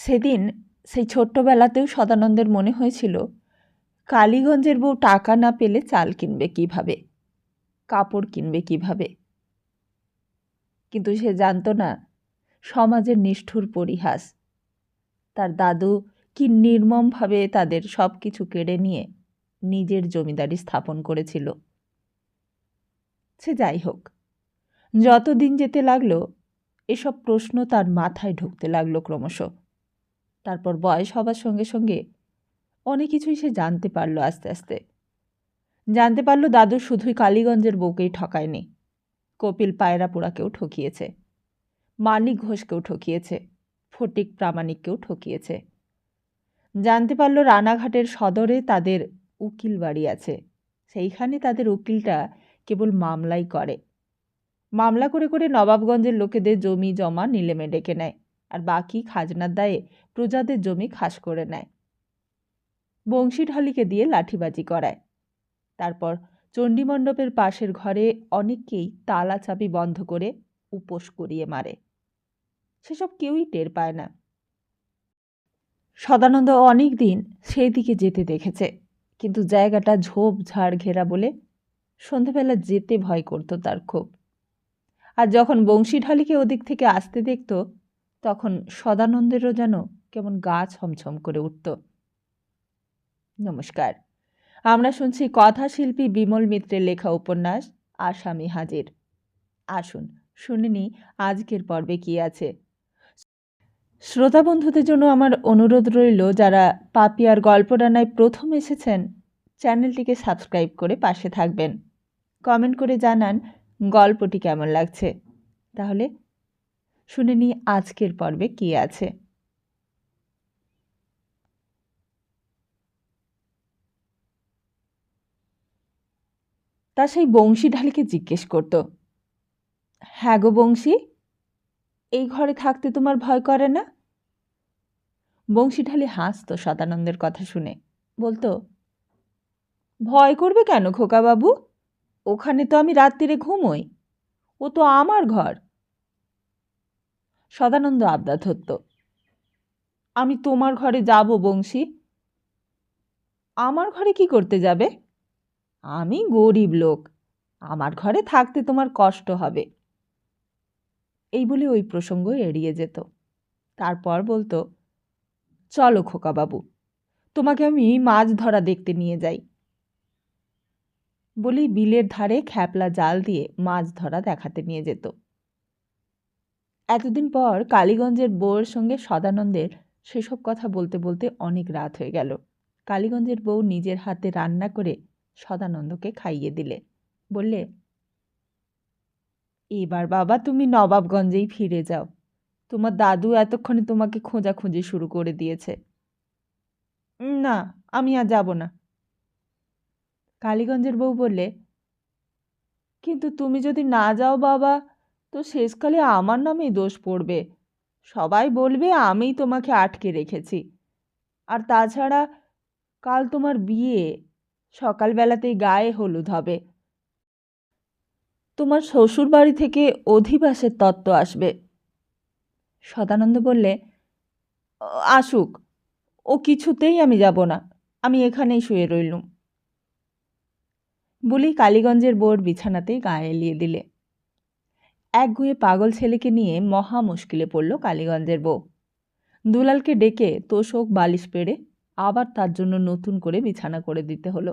সেদিন সেই ছোট্টবেলাতেও সদানন্দের মনে হয়েছিল কালীগঞ্জের বউ টাকা না পেলে চাল কিনবে কিভাবে, কাপড় কিনবে কিভাবে। কিন্তু সে জানত না সমাজের নিষ্ঠুর পরিহাস। তার দাদু কি নির্মমভাবে তাদের সব কিছু কেড়ে নিয়ে নিজের জমিদারি স্থাপন করেছিল। সে যাই হোক, যত দিন যেতে লাগলো এসব প্রশ্ন তার মাথায় ঢুকতে লাগলো ক্রমশ। তারপর বয়স হবার সঙ্গে সঙ্গে অনেক কিছুই সে জানতে পারল। আস্তে আস্তে জানতে পারল দাদু শুধুই কালীগঞ্জের বউকেই ঠকায়নি, কপিল পায়রাপুরাকেও ঠকিয়েছে, মানিক ঘোষকেও ঠকিয়েছে, ফটিক প্রামাণিককেও ঠকিয়েছে। জানতে পারল রানাঘাটের সদরে তাদের উকিল বাড়ি আছে, সেইখানে তাদের উকিলটা কেবল মামলাই করে। মামলা করে করে নবাবগঞ্জের লোকেদের জমি জমা নিলেমে ডেকে নেয়, আর বাকি খাজনার দায়ে প্রজাদের জমি খাস করে নেয়। বংশীঢালিকে দিয়ে লাঠিবাজি করায়। তারপর চণ্ডীমণ্ডপের পাশের ঘরে অনেককেই তালা চাবি বন্ধ করে উপোস করিয়ে মারে। সেসব কেউই টের পায় না। সদানন্দ অনেক দিন সেই দিকে যেতে দেখেছে, কিন্তু জায়গাটা ঝোপ ঝাড় ঘেরা বলে সন্ধ্যাবেলা যেতে ভয় করত তার খুব। আর যখন বংশীঢালিকে ওদিক থেকে আসতে দেখত তখন সদানন্দেরও যেন কেমন গা ছমছম করে উঠত। নমস্কার, আমরা শুনছি কথাশিল্পী বিমল মিত্রের লেখা উপন্যাস আসামি হাজির। আসুন শুনে নিই আজকের পর্বে কি আছে। শ্রোতা বন্ধুদের জন্য আমার অনুরোধ রইল, যারা পাপিয়ার গল্পডানায় প্রথম এসেছেন চ্যানেলটিকে সাবস্ক্রাইব করে পাশে থাকবেন। কমেন্ট করে জানান গল্পটি কেমন লাগছে। তাহলে শুনে নিই আজকের পর্বে কি আছে। তা সেই বংশীঢালিকে জিজ্ঞেস করত, হ্যাঁ গো বংশী, এই ঘরে থাকতে তোমার ভয় করে না? বংশীঢালি হাসত সদানন্দের কথা শুনে, বলতো, ভয় করবে কেন খোকাবাবু? ওখানে তো আমি রাত্রিরে ঘুমোই, ও তো আমার ঘর। সদানন্দ আবদার ধরত, আমি তোমার ঘরে যাব বংশী। আমার ঘরে কি করতে যাবে? আমি গরিব লোক, আমার ঘরে থাকতে তোমার কষ্ট হবে। এই বলে ওই প্রসঙ্গ এড়িয়ে যেত। তারপর বলতো, চলো খোকাবাবু, তোমাকে আমি মাছ ধরা দেখতে নিয়ে যাই। বলেই বিলের ধারে খ্যাপলা জাল দিয়ে মাছ ধরা দেখাতে নিয়ে যেত। এতদিন পর কালীগঞ্জের বউয়ের সঙ্গে সদানন্দের সেসব কথা বলতে বলতে অনেক রাত হয়ে গেল। কালীগঞ্জের বউ নিজের হাতে রান্না করে সদানন্দকে খাইয়ে দিলে। বললে, এবার বাবা তুমি নবাবগঞ্জেই ফিরে যাও, তোমার দাদু এতক্ষণে তোমাকে খোঁজাখুঁজি শুরু করে দিয়েছে। না, আমি আর যাব না। কালীগঞ্জের বউ বললে, কিন্তু তুমি যদি না যাও বাবা, তো শেষকালে আমার নামেই দোষ পড়বে। সবাই বলবে আমিই তোমাকে আটকে রেখেছি। আর তাছাড়া কাল তোমার বিয়ে, সকালবেলাতেই গায়ে হলুদ হবে। তোমার শ্বশুর বাড়ি থেকে অধিবাসের তত্ত্ব আসবে। সদানন্দ বললে, আসুক, ও কিছুতেই আমি যাব না, আমি এখানেই শুয়ে রইলুম। বলেই কালীগঞ্জের বউর বিছানাতেই গায়ে এলিয়ে দিলে। একগুঁয়ে পাগল ছেলেকে নিয়ে মহা মুশকিলে পড়ল কালীগঞ্জের বউ। দুলালকে ডেকে তোষক বালিশ পেড়ে আবার তার জন্য নতুন করে বিছানা করে দিতে হলো।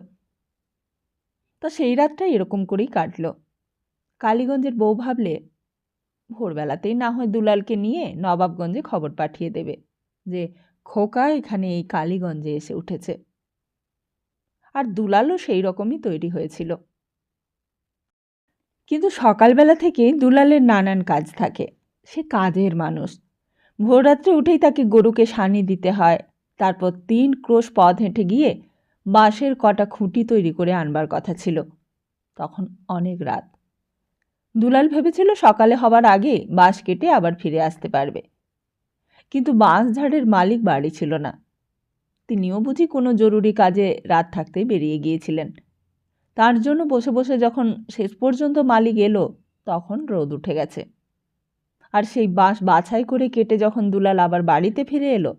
তা সেই রাতটাই এরকম করেই কাটল। কালীগঞ্জের বউ ভাবলে, ভোরবেলাতেই না হয় দুলালকে নিয়ে নবাবগঞ্জে খবর পাঠিয়ে দেবে যে খোকা এখানে এই কালীগঞ্জে এসে উঠেছে। আর দুলালও সেই রকমই তৈরি হয়েছিল। কিন্তু সকালবেলা থেকে দুলালের নানান কাজ থাকে। সে কাজের মানুষ। ভোররাত্রে উঠেই তাকে গরুকে সানি দিতে হয়। তারপর 3 ক্রোশ পথ হেঁটে গিয়ে বাঁশের কটা খুঁটি তৈরি করে আনবার কথা ছিল। তখন অনেক রাত। দুলাল ভেবেছিল সকালে হবার আগে বাঁশ কেটে আবার ফিরে আসতে পারবে। কিন্তু বাঁশঝাড়ের মালিক বাড়ি ছিল না। তিনিও বুঝি কোনো জরুরি কাজে রাত থাকতে বেরিয়ে গিয়েছিলেন। তার জন্য বসে বসে যখন শেষ পর্যন্ত মালিক এলো, তখন রোদ উঠে গেছে। আর সেই বাঁশ বাছাই করে কেটে যখন দুলাল আবার বাড়িতে ফিরে এলো,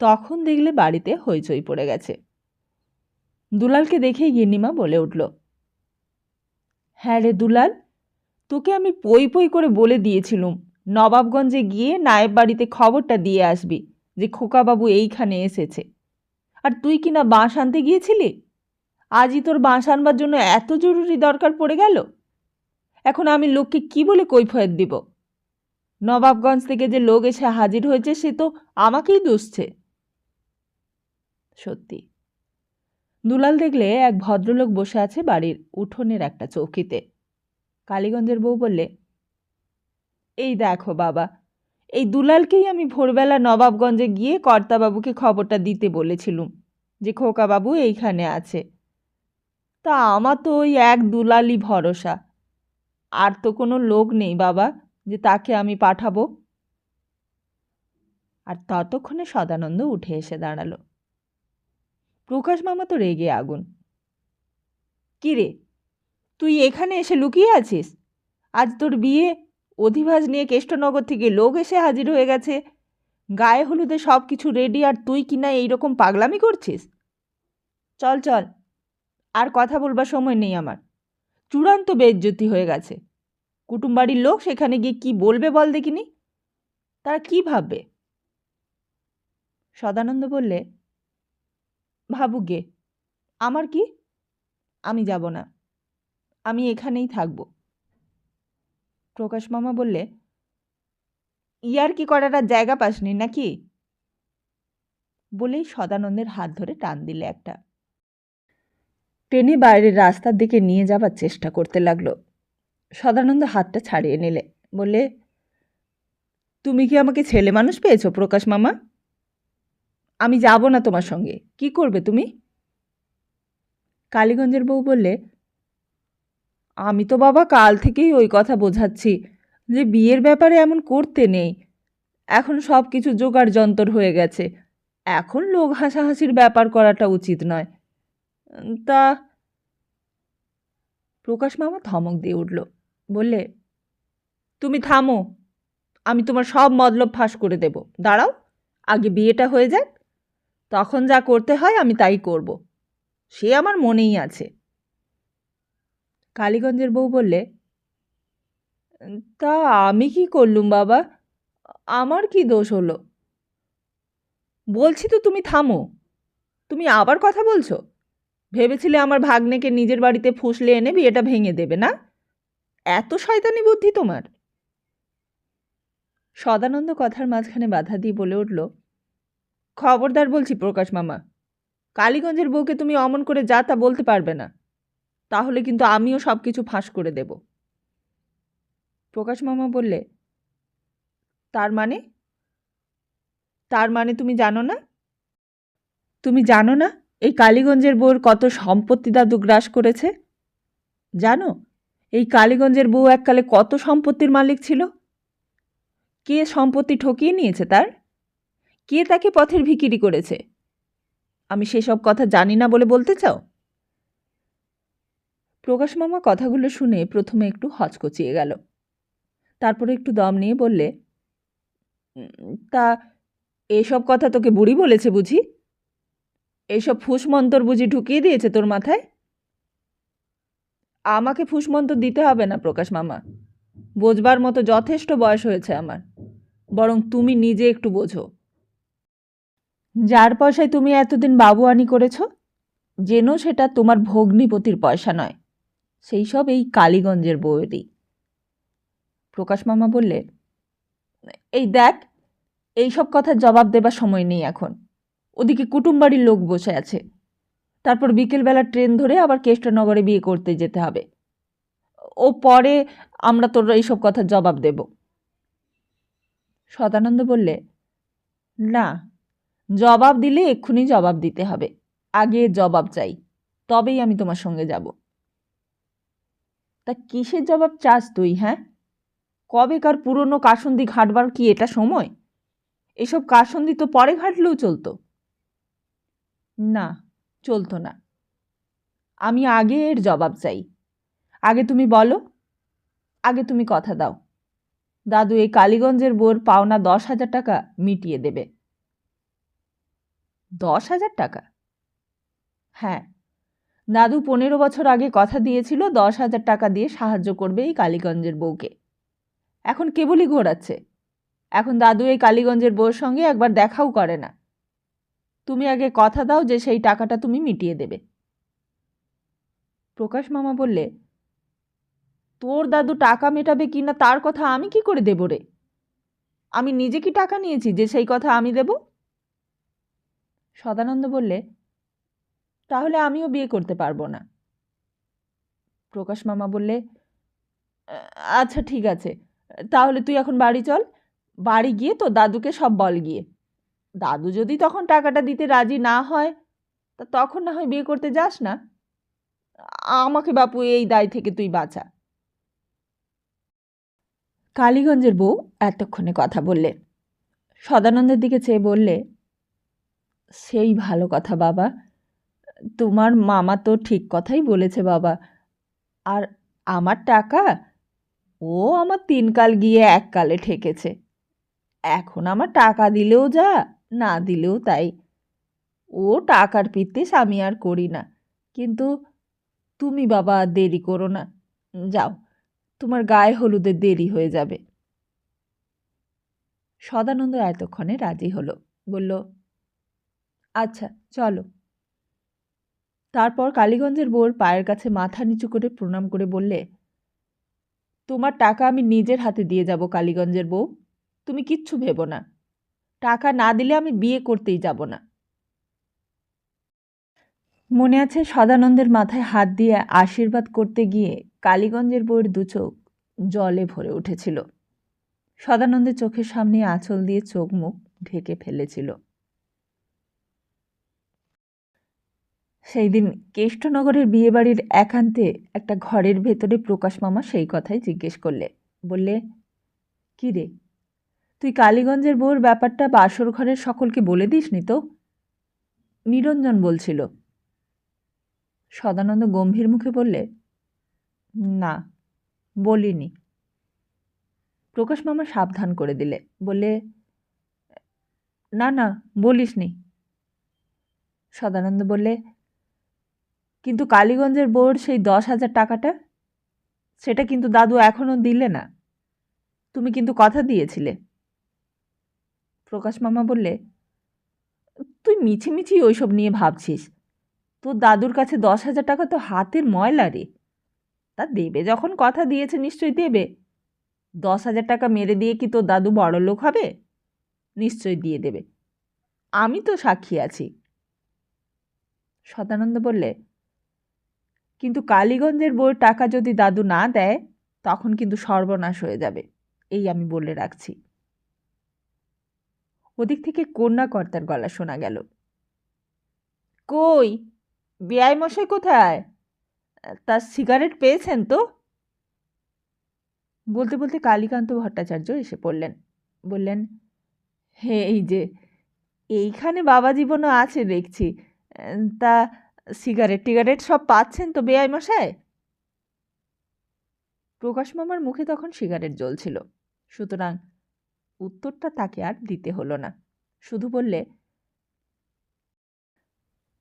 তখন দেখলে বাড়িতে হইচই পড়ে গেছে। দুলালকে দেখেই গিন্নিমা বলে উঠল, হ্যাঁ রে দুলাল, তোকে আমি পই পই করে বলে দিয়েছিলুম নবাবগঞ্জে গিয়ে নায়েব বাড়িতে খবরটা দিয়ে আসবি যে খোকাবাবু এইখানে এসেছে, আর তুই কিনা বাঁশ আনতে গিয়েছিলি। আজই তোর বাঁশ আনবার জন্য এত জরুরি দরকার পড়ে গেল। এখন আমি লোককে কি বলে কৈফিয়ত দিব? নবাবগঞ্জ থেকে যে লোক এসে হাজির হয়েছে সে তো আমাকেই দুষছে। সত্যি, দুলাল দেখলে এক ভদ্রলোক বসে আছে বাড়ির উঠোনের একটা চৌকিতে। কালীগঞ্জের বউ বললে, এই দেখো বাবা, এই দুলালকেই আমি ভোরবেলা নবাবগঞ্জে গিয়ে কর্তাবাবুকে খবরটা দিতে বলেছিলুম যে খোকাবাবু এইখানে আছে। তা আমার তো ওই এক দুলালই ভরসা, আর তো কোনো লোক নেই বাবা যে তাকে আমি পাঠাবো। আর ততক্ষণে সদানন্দ উঠে এসে দাঁড়ালো। প্রকাশ মামা তো রেগে আগুন। কি রে, তুই এখানে এসে লুকিয়ে আছিস? আজ তোর বিয়ে, অধিবাস নিয়ে কেষ্টনগর থেকে লোক এসে হাজির হয়ে গেছে, গায়ে হলুদে সব কিছু রেডি, আর তুই কিনা এইরকম পাগলামি করছিস? চল চল, আর কথা বলবার সময় নেই আমার। চূড়ান্ত বেইজ্জতি হয়ে গেছে। কুটুমবাড়ির লোক সেখানে গিয়ে কি বলবে বল দেখিনি? তারা কি ভাববে? সদানন্দ বললে, ভাবুক গে, আমার কি? আমি যাব না, আমি এখানেই থাকব। প্রকাশ মামা বললে, ইয়ার কি করার আর জায়গা পাসনি নাকি? বলেই সদানন্দের হাত ধরে টান দিলে একটা। টেনে বাইরের রাস্তার দিকে নিয়ে যাবার চেষ্টা করতে লাগলো। সদানন্দ হাতটা ছাড়িয়ে নিলে, বলে, তুমি কি আমাকে ছেলে মানুষ পেয়েছো প্রকাশ মামা? আমি যাব না তোমার সঙ্গে। কি করবে তুমি? কালীগঞ্জের বউ বললে, আমি তো বাবা কাল থেকেই ওই কথা বোঝাচ্ছি যে বিয়ের ব্যাপারে এমন করতে নেই। এখন সব কিছু জোগাড় যন্তর হয়ে গেছে, এখন লোক হাসাহাসির ব্যাপার করাটা উচিত নয়। তা প্রকাশ মামা ধমক দিয়ে উঠল, বললে, তুমি থামো, আমি তোমার সব মতলব ফাঁস করে দেব। দাঁড়াও, আগে বিয়েটা হয়ে যাক, তখন যা করতে হয় আমি তাই করব, সে আমার মনেই আছে। কালীগঞ্জের বউ বললে, তা আমি কি করলুম বাবা? আমার কি দোষ হলো? বলছি তো তুমি থামো। তুমি আবার কথা বলছো? ভেবেছিলে আমার ভাগ্নেকে নিজের বাড়িতে ফুসলে এনে বিয়েটা ভেঙে দেবে না? এত শয়তানি বুদ্ধি তোমার? সদানন্দ কথার মাঝখানে বাধা দিয়ে বলে উঠল, খবরদার বলছি প্রকাশ মামা, কালীগঞ্জের বউকে তুমি অমন করে যা তা বলতে পারবে না, তাহলে কিন্তু আমিও সব কিছু ফাঁস করে দেব। প্রকাশ মামা বললে, তার মানে? তার মানে তুমি জানো না? তুমি জানো না এই কালীগঞ্জের বউর কত সম্পত্তি দাদু গ্রাস করেছে? জানো এই কালীগঞ্জের বউ এককালে কত সম্পত্তির মালিক ছিল? কে সম্পত্তি ঠকিয়ে নিয়েছে তার? কে তাকে পথের ভিখিরি করেছে? আমি সেসব কথা জানি না বলে বলতে চাও? প্রকাশ মামা কথাগুলো শুনে প্রথমে একটু হচকচিয়ে গেল, তারপরে একটু দম নিয়ে বললে, তা এসব কথা তোকে বুড়ি বলেছে বুঝি? এইসব ফুসমন্তর বুঝি ঢুকিয়ে দিয়েছে তোর মাথায়? আমাকে ফুসমন্তর দিতে হবে না প্রকাশ মামা, বোঝবার মতো যথেষ্ট বয়স হয়েছে আমার, বরং তুমি নিজে একটু বোঝো। যার পয়সায় তুমি এতদিন বাবুয়ানি করেছ, যেন সেটা তোমার ভগ্নিপতির পয়সা নয়, সেই সব এই কালীগঞ্জের বউয়েরই। প্রকাশ মামা বললে, এই দেখ, এইসব কথার জবাব দেবার সময় নেই এখন। ওদিকে কুটুমবাড়ির লোক বসে আছে, তারপর বিকেলবেলা ট্রেন ধরে আবার কেষ্টনগরে বিয়ে করতে যেতে হবে। ও পরে আমরা তোর এইসব কথার জবাব দেব। সদানন্দ বললে, না, জবাব দিলে এক্ষুনি জবাব দিতে হবে, আগে জবাব চাই, তবেই আমি তোমার সঙ্গে যাব। তা কিসের জবাব চাস তুই? হ্যাঁ, কবেকার পুরনো কাসুন্দি ঘাটবার কি এটা সময়? এসব কাসুন্দি তো পরে ঘাটলেও চলতো। না, চলতো না। আমি আগে এর জবাব চাই। আগে তুমি বলো, আগে তুমি কথা দাও। দাদু এই কালীগঞ্জের বউর পাওনা 10,000 টাকা মিটিয়ে দেবে। 10,000 টাকা? হ্যাঁ, দাদু 15 বছর আগে কথা দিয়েছিল 10,000 টাকা দিয়ে সাহায্য করবে এই কালীগঞ্জের বউকে। এখন কেবলই ঘোরাচ্ছে। এখন দাদু এই কালীগঞ্জের বউর সঙ্গে একবার দেখাও করে না। তুমি আগে কথা দাও যে সেই টাকাটা তুমি মিটিয়ে দেবে। প্রকাশ মামা বললে, তোর দাদু টাকা মেটাবে কিনা তার কথা আমি কি করে দেব রে? আমি নিজে কি টাকা নিয়েছি যে সেই কথা আমি দেব? সদানন্দ বললে, তাহলে আমিও বিয়ে করতে পারবো না। প্রকাশ মামা বললে, আচ্ছা ঠিক আছে, তাহলে তুই এখন বাড়ি চল। বাড়ি গিয়ে তো দাদুকে সব বল গিয়ে। দাদু যদি তখন টাকাটা দিতে রাজি না হয় তা তখন না হয় বিয়ে করতে যাস না। আমাকে বাপু এই দায় থেকে তুই বাঁচা। কালীগঞ্জের বউ এতক্ষণে কথা বললে। সদানন্দের দিকে চেয়ে বললে, সেই ভালো কথা বাবা, তোমার মামা তো ঠিক কথাই বলেছে বাবা। আর আমার টাকা, ও আমার 3 কাল গিয়ে 1 কালে ঠেকেছে। এখন আমার টাকা দিলেও যা, না দিলেও তাই। ও টাকার পিত্তিস আমি আর করি না। কিন্তু তুমি বাবা আর দেরি করো না, যাও, তোমার গায়ে হলুদের দেরি হয়ে যাবে। সদানন্দ এতক্ষণে রাজি হলো, বলল, আচ্ছা চলো। তারপর কালীগঞ্জের বউর পায়ের কাছে মাথা নিচু করে প্রণাম করে বললে, তোমার টাকা আমি নিজের হাতে দিয়ে যাব কালীগঞ্জের বউ, তুমি কিচ্ছু ভেবো না। টাকা না দিলে আমি বিয়ে করতেই যাব না। মনে আছে সদানন্দের মাথায় হাত দিয়ে আশীর্বাদ করতে গিয়ে কালীগঞ্জের বউয়ের 2 চোখ জলে ভরে উঠেছিল। সদানন্দের চোখের সামনে আঁচল দিয়ে চোখ মুখ ঢেকে ফেলেছিল। সেই দিন কেষ্টনগরের বিয়েবাড়ির একান্তে একটা ঘরের ভেতরে প্রকাশ মামা সেই কথাই জিজ্ঞেস করলে। বললে, কি রে, তুই কালীগঞ্জের বউর ব্যাপারটা বাসর ঘরের সকলকে বলে দিসনি তো? নিরঞ্জন বলছিল। সদানন্দ গম্ভীর মুখে বললে, না, বলিনি। প্রকাশ মামা সাবধান করে দিলে, বললে, না না, বলিসনি। সদানন্দ বললে, কিন্তু কালীগঞ্জের বউর সেই 10,000 টাকাটা, সেটা কিন্তু দাদু এখনো দিলে না। তুমি কিন্তু কথা দিয়েছিলে। প্রকাশ মামা বললে, তুই মিছিমিছি ওইসব নিয়ে ভাবছিস। তোর দাদুর কাছে 10,000 টাকা তো হাতের ময়লা রে। তা দেবে যখন কথা দিয়েছে নিশ্চয়ই দেবে। 10,000 টাকা মেরে দিয়ে কি তোর দাদু বড়লোক হবে? নিশ্চয়ই দিয়ে দেবে, আমি তো সাক্ষী আছি। সদানন্দ বললে, কিন্তু কালীগঞ্জের বউয়ের টাকা যদি দাদু না দেয় তখন কিন্তু সর্বনাশ হয়ে যাবে, এই আমি বলে রাখছি। ওদিক থেকে কন্যাকর্তার গলা শোনা গেল, কই, বেয়াই মশাই কোথায়? তার সিগারেট পেয়েছেন তো? বলতে বলতে কালীকান্ত ভট্টাচার্য এসে পড়লেন। বললেন, হে, এই যে এইখানে বাবা জীবনও আছে দেখছি। তা সিগারেট টিগারেট সব পাচ্ছেন তো বেয়াই মশাই? প্রকাশ মামার মুখে তখন সিগারেট জ্বলছিল, সুতরাং উত্তরটা তাকে আর দিতে হলো না। শুধু বললে,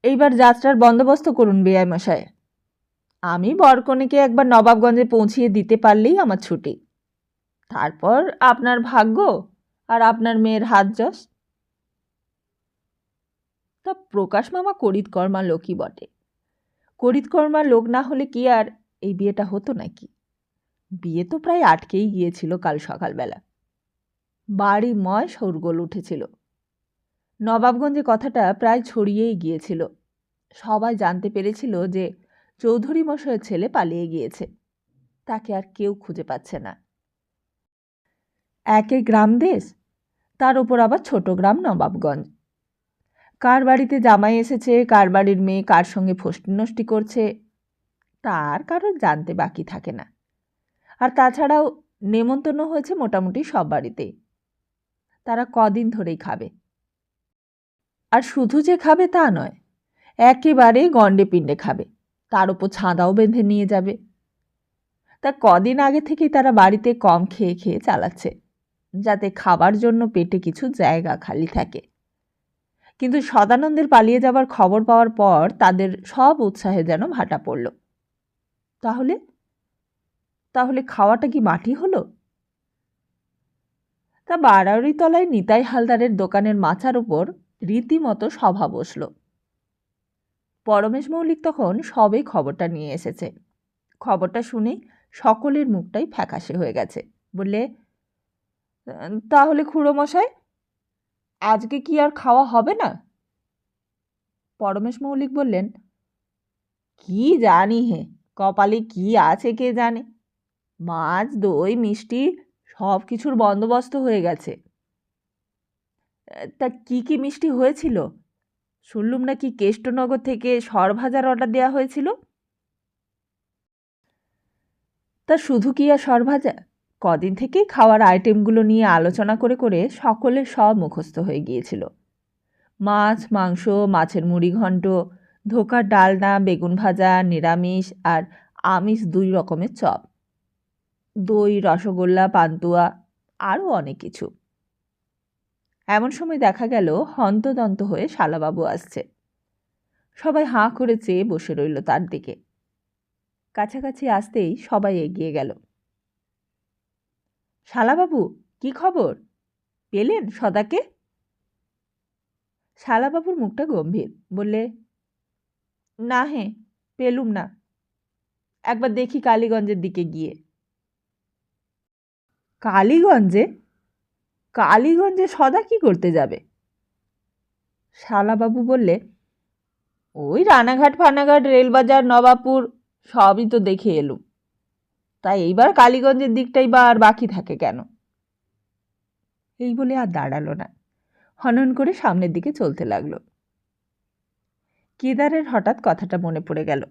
এইবার যাত্রার বন্দোবস্ত করুন বেয়াই মশাই। আমি বরকনেকে একবার নবাবগঞ্জে পৌঁছিয়ে দিতে পারলেই আমার ছুটি। তারপর আপনার ভাগ্য আর আপনার মেয়ের হাত যশ। তা প্রকাশ মামা করিতকর্মা লোকই বটে। করিতকর্মা লোক না হলে কি আর এই বিয়েটা হতো নাকি? বিয়ে তো প্রায় আটকেই গিয়েছিল কাল সকালবেলা। বাড়িময় শোরগোল উঠেছিল। নবাবগঞ্জে কথাটা প্রায় ছড়িয়েই গিয়েছিল। সবাই জানতে পেরেছিল যে চৌধুরী মশাইয়ের ছেলে পালিয়ে গিয়েছে। তাকে আর কেউ খুঁজে পাচ্ছে না। একে গ্রাম দেশ, তার ওপর আবার ছোট গ্রাম নবাবগঞ্জ। কার বাড়িতে জামাই এসেছে, কার বাড়ির মেয়ে কার সঙ্গে ফষ্টি নষ্টি করছে, তার কারোর জানতে বাকি থাকে না। আর তাছাড়াও নেমন্তন্ন হয়েছে মোটামুটি সব বাড়িতেই। তারা কদিন ধরেই খাবে। আর শুধু যে খাবে তা নয়, একেবারে গণ্ডে পিণ্ডে খাবে, তার ওপর ছাঁদাও বেঁধে নিয়ে যাবে। তা কদিন আগে থেকেই তারা বাড়িতে কম খেয়ে খেয়ে চালাচ্ছে, যাতে খাবার জন্য পেটে কিছু জায়গা খালি থাকে। কিন্তু সদানন্দের পালিয়ে যাবার খবর পাওয়ার পর তাদের সব উৎসাহে যেন ভাটা পড়ল। তাহলে তাহলে খাওয়াটা কি মাটি হলো? তা বাড়াউরি তলায় নিতাই হালদারের দোকানের মাচার উপর রীতিমতো সভা বসল। পরমেশ মৌলিক তখন সবে খবরটা নিয়ে এসেছে। খবরটা শুনে সকলের মুখটাই ফ্যাকাশে হয়ে গেছে। বললে, তাহলে খুড়ো মশাই, আজকে কি আর খাওয়া হবে না? পরমেশ মৌলিক বললেন, কি জানি হে, কপালে কি আছে কে জানে। মাছ, দই, মিষ্টি সব কিছুর বন্দোবস্ত হয়ে গেছে। তা কি কি মিষ্টি হয়েছিল? শুনলুম নাকি কেষ্টনগর থেকে সরভাজার অর্ডার দেওয়া হয়েছিল। তা শুধু কি আর সরভাজা? কদিন থেকেই খাওয়ার আইটেমগুলো নিয়ে আলোচনা করে করে সকলের সব মুখস্থ হয়ে গিয়েছিল। মাছ, মাংস, মাছের মুড়ি ঘণ্ট, ধোকার ডালনা, বেগুন ভাজা, নিরামিষ আর আমিষ 2 রকমের চপ, দই, রসগোল্লা, পান্তুয়া, আরও অনেক কিছু। এমন সময় দেখা গেল হন্তদন্ত হয়ে শালাবাবু আসছে। সবাই হাঁ করে চেয়ে বসে রইল তার দিকে। কাছাকাছি আসতেই সবাই এগিয়ে গেল। শালাবাবু, কি খবর? পেলেন সদাকে? শালাবাবুর মুখটা গম্ভীর। বললে, না হে, পেলুম না। একবার দেখি কালীগঞ্জের দিকে গিয়ে। কালীগঞ্জে? কালীগঞ্জে সদা কি করতে যাবে? শালাবাবু বললে, ওই রানাঘাট ফানাঘাট, রেলবাজার, নবাবপুর সবই তো দেখে এলুম। তাই এইবার কালীগঞ্জের দিকটাই বা আর বাকি থাকে কেন? এই বলে আর দাঁড়ালো না, হনন করে সামনের দিকে চলতে লাগলো। কেদারের হঠাৎ কথাটা মনে পড়ে গেল।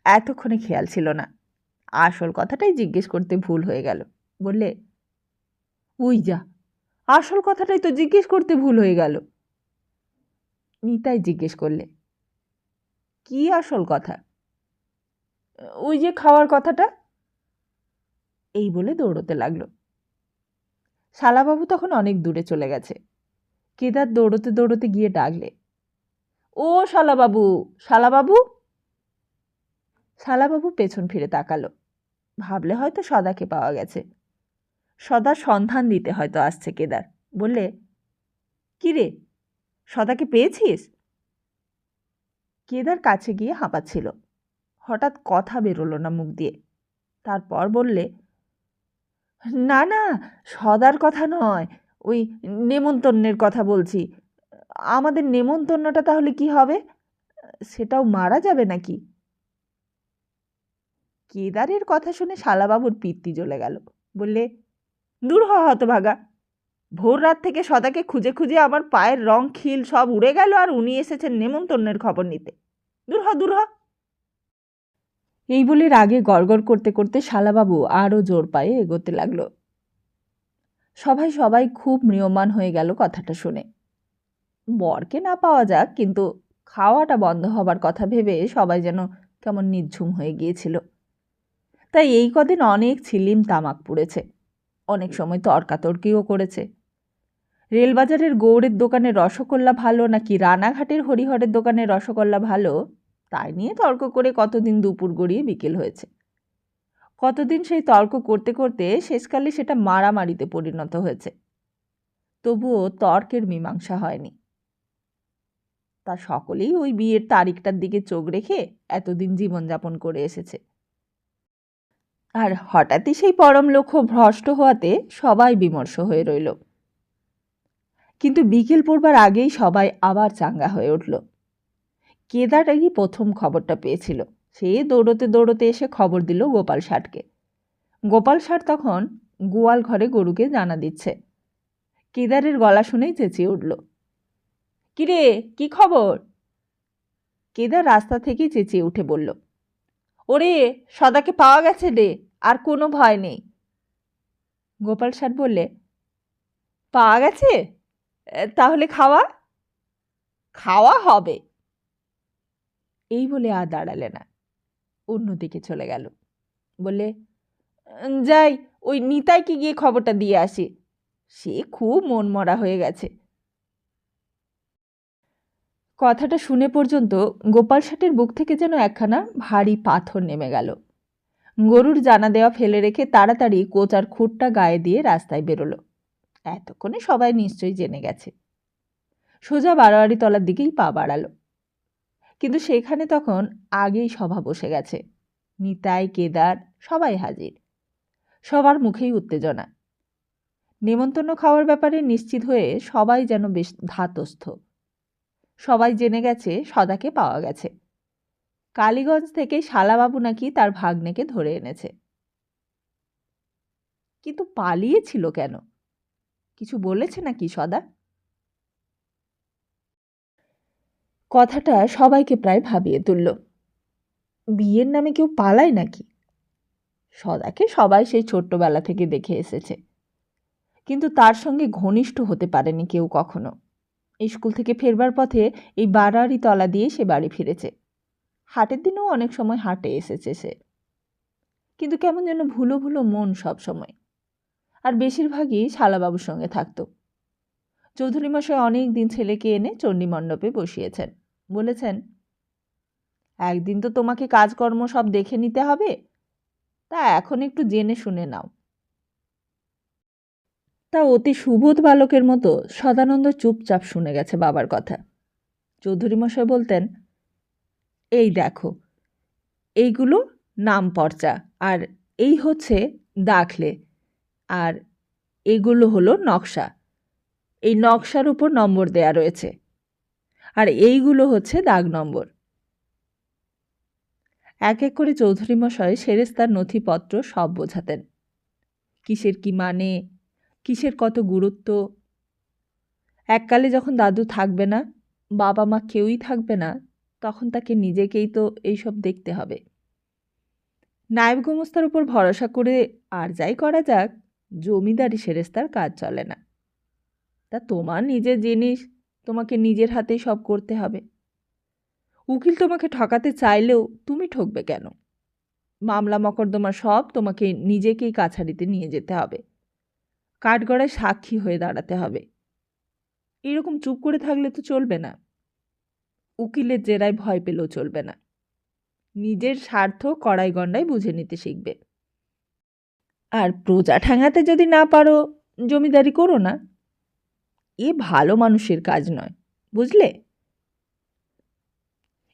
এতক্ষণে খেয়াল ছিল না। আসল কথাটাই জিজ্ঞেস করতে ভুল হয়ে গেল। বললে, ওই যা, আসল কথাটাই তো জিজ্ঞেস করতে ভুল হয়ে গেল। নিতাই জিজ্ঞেস করলে, কি আসল কথা? ওই যে খাওয়ার কথাটা। এই বলে দৌড়তে লাগলো। শালাবাবু তখন অনেক দূরে চলে গেছে। কেদার দৌড়তে দৌড়তে গিয়ে ডাকলে, ও শালাবাবু, শালাবাবু। শালাবাবু পেছন ফিরে তাকালো। ভাবলে হয়তো সদাকে পাওয়া গেছে। সদার সন্ধান দিতে হয়তো আসছে কেদার। বললে, কি রে, সদাকে পেয়েছিস? কেদার কাছে গিয়ে হাঁপাচ্ছিল। হঠাৎ কথা বেরোলো না মুখ দিয়ে। তারপর বললে, না না, সদার কথা নয়, ওই নেমন্তন্নের কথা বলছি। আমাদের নেমন্তন্নটা তাহলে কি হবে? সেটাও মারা যাবে নাকি? কেদারের কথা শুনে শালাবাবুর পিত্তি জ্বলে গেল। বললে, দূর হ হতভাগা। ভোর রাত থেকে সদাকে খুঁজে খুঁজে আমার পায়ের রং খিল সব উড়ে গেল, আর উনি এসেছেন নেমন্তন্নের খবর নিতে। দূর হ, দূর হ। এই বলে রাগে গড়গড় করতে করতে শালাবাবু আরও জোর পায়ে এগোতে লাগলো। সবাই খুব ম্রিয়মাণ হয়ে গেল কথাটা শুনে। বরকে না পাওয়া যাক, কিন্তু খাওয়াটা বন্ধ হবার কথা ভেবে সবাই যেন কেমন নিঝুম হয়ে গিয়েছিল। তাই এই কদিন অনেক ছিলিম তামাক পুড়েছে, অনেক সময় তর্কাতর্কিও করেছে। রেলবাজারের গৌড়ের দোকানে রসগোল্লা ভালো নাকি রানাঘাটের হরিহরের দোকানে রসগোল্লা ভালো, তাই নিয়ে তর্ক করে কতদিন দুপুর গড়িয়ে বিকেল হয়েছে। কতদিন সেই তর্ক করতে করতে শেষকালে সেটা মারামারিতে পরিণত হয়েছে। তবুও তর্কের মীমাংসা হয়নি। তা সকলেই ওই বিয়ের তারিখটার দিকে চোখ রেখে এতদিন জীবনযাপন করে এসেছে। আর হঠাৎই সেই পরম লক্ষ্য ভ্রষ্ট হওয়াতে সবাই বিমর্ষ হয়ে রইল। কিন্তু বিকেল পড়বার আগেই সবাই আবার চাঙ্গা হয়ে উঠল। কেদারই প্রথম খবরটা পেয়েছিল। সে দৌড়তে দৌড়তে এসে খবর দিল গোপাল ষাটকে। গোপাল ষাট তখন গোয়াল ঘরে গরুকে জানা দিচ্ছে। কেদারের গলা শুনেই চেঁচিয়ে উঠল, কিরে, কি খবর? কেদার রাস্তা থেকেই চেঁচিয়ে উঠে বলল, ওরে, সদাকে পাওয়া গেছে রে, আর কোনো ভয় নেই। গোপাল ষাট বললে, পাওয়া গেছে? তাহলে খাওয়া? খাওয়া হবে। এই বলে আর দাঁড়ালে না, অন্যদিকে চলে গেল। বললে, যাই, ওই নিতাইকে গিয়ে খবরটা দিয়ে আসি, সে খুব মনমরা হয়ে গেছে। কথাটা শুনে পর্যন্ত গোপাল শেঠের বুক থেকে যেন একখানা ভারী পাথর নেমে গেল। গরুর জানা দেওয়া ফেলে রেখে তাড়াতাড়ি কোচার খুঁটটা গায়ে দিয়ে রাস্তায় বেরোলো। এতক্ষণে সবাই নিশ্চয়ই জেনে গেছে। সোজা বারোয়ারি তলার দিকেই পা বাড়ালো। কিন্তু সেখানে তখন আগেই সভা বসে গেছে। নিতাই, কেদার সবাই হাজির। সবার মুখেই উত্তেজনা। নেমন্তন্ন খাওয়ার ব্যাপারে নিশ্চিত হয়ে সবাই যেন বেশ ধাতস্থ। সবাই জেনে গেছে সদাকে পাওয়া গেছে। কালীগঞ্জ থেকে শালাবাবু নাকি তার ভাগ্নেকে ধরে এনেছে। কিন্তু পালিয়েছিল কেন? কিছু বলেছে নাকি সদা? কথাটা সবাইকে প্রায় ভাবিয়ে তুলল। বিয়ের নামে কেউ পালায় নাকি? সদাকে সবাই সেই ছোট্টবেলা থেকে দেখে এসেছে, কিন্তু তার সঙ্গে ঘনিষ্ঠ হতে পারেনি কেউ কখনো। স্কুল থেকে ফেরবার পথে এই বাড়ারি তলা দিয়ে সে বাড়ি ফিরেছে। হাটের দিনেও অনেক সময় হাটে এসেছে সে, কিন্তু কেমন যেন ভুলো ভুলো মন সব সময়। আর বেশিরভাগই শালাবাবুর সঙ্গে থাকত। চৌধুরী মশাই অনেক দিন ছেলেকে এনে চণ্ডী মণ্ডপে বসিয়েছেন। বলেছেন, একদিন তো তোমাকে কাজকর্ম সব দেখে নিতে হবে, তা এখন একটু জেনে শুনে নাও। তা অতি সুবোধ বালকের মতো সদানন্দ চুপচাপ শুনে গেছে বাবার কথা। চৌধুরী মশাই বলতেন, এই দেখো, এইগুলো নাম পর্চা, আর এই হচ্ছে দাখলে, আর এগুলো হলো নকশা। এই নকশার উপর নম্বর দেয়া রয়েছে, আর এইগুলো হচ্ছে দাগ নম্বর। এক এক করে চৌধুরী মশাই সেরেস্তার নথিপত্র সব বোঝাতেন। কিসের কি মানে, কিসের কত গুরুত্ব। এককালে যখন দাদু থাকবে না, বাবা মা কেউই থাকবে না, তখন তাকে নিজেকেই তো এইসব দেখতে হবে। নায়েব গোমস্তার উপর ভরসা করে আর যাই করা যাক, জমিদারি সেরেস্তার কাজ চলে না। তা তোমার নিজের জিনিস, তোমাকে নিজের হাতেই সব করতে হবে। উকিল তোমাকে ঠকাতে চাইলেও তুমি ঠকবে কেন? মামলা মকদ্দমা সব তোমাকে নিজেকেই কাছারিতে নিয়ে যেতে হবে। কাঠগড়ায় সাক্ষী হয়ে দাঁড়াতে হবে। এরকম চুপ করে থাকলে তো চলবে না। উকিলের জেরায় ভয় পেলেও চলবে না। নিজের স্বার্থ কড়াই গণ্ডায় বুঝে নিতে শিখবে। আর প্রজা ঠ্যাঙাতে যদি না পারো, জমিদারি করো না। এ ভালো মানুষের কাজ নয়, বুঝলে?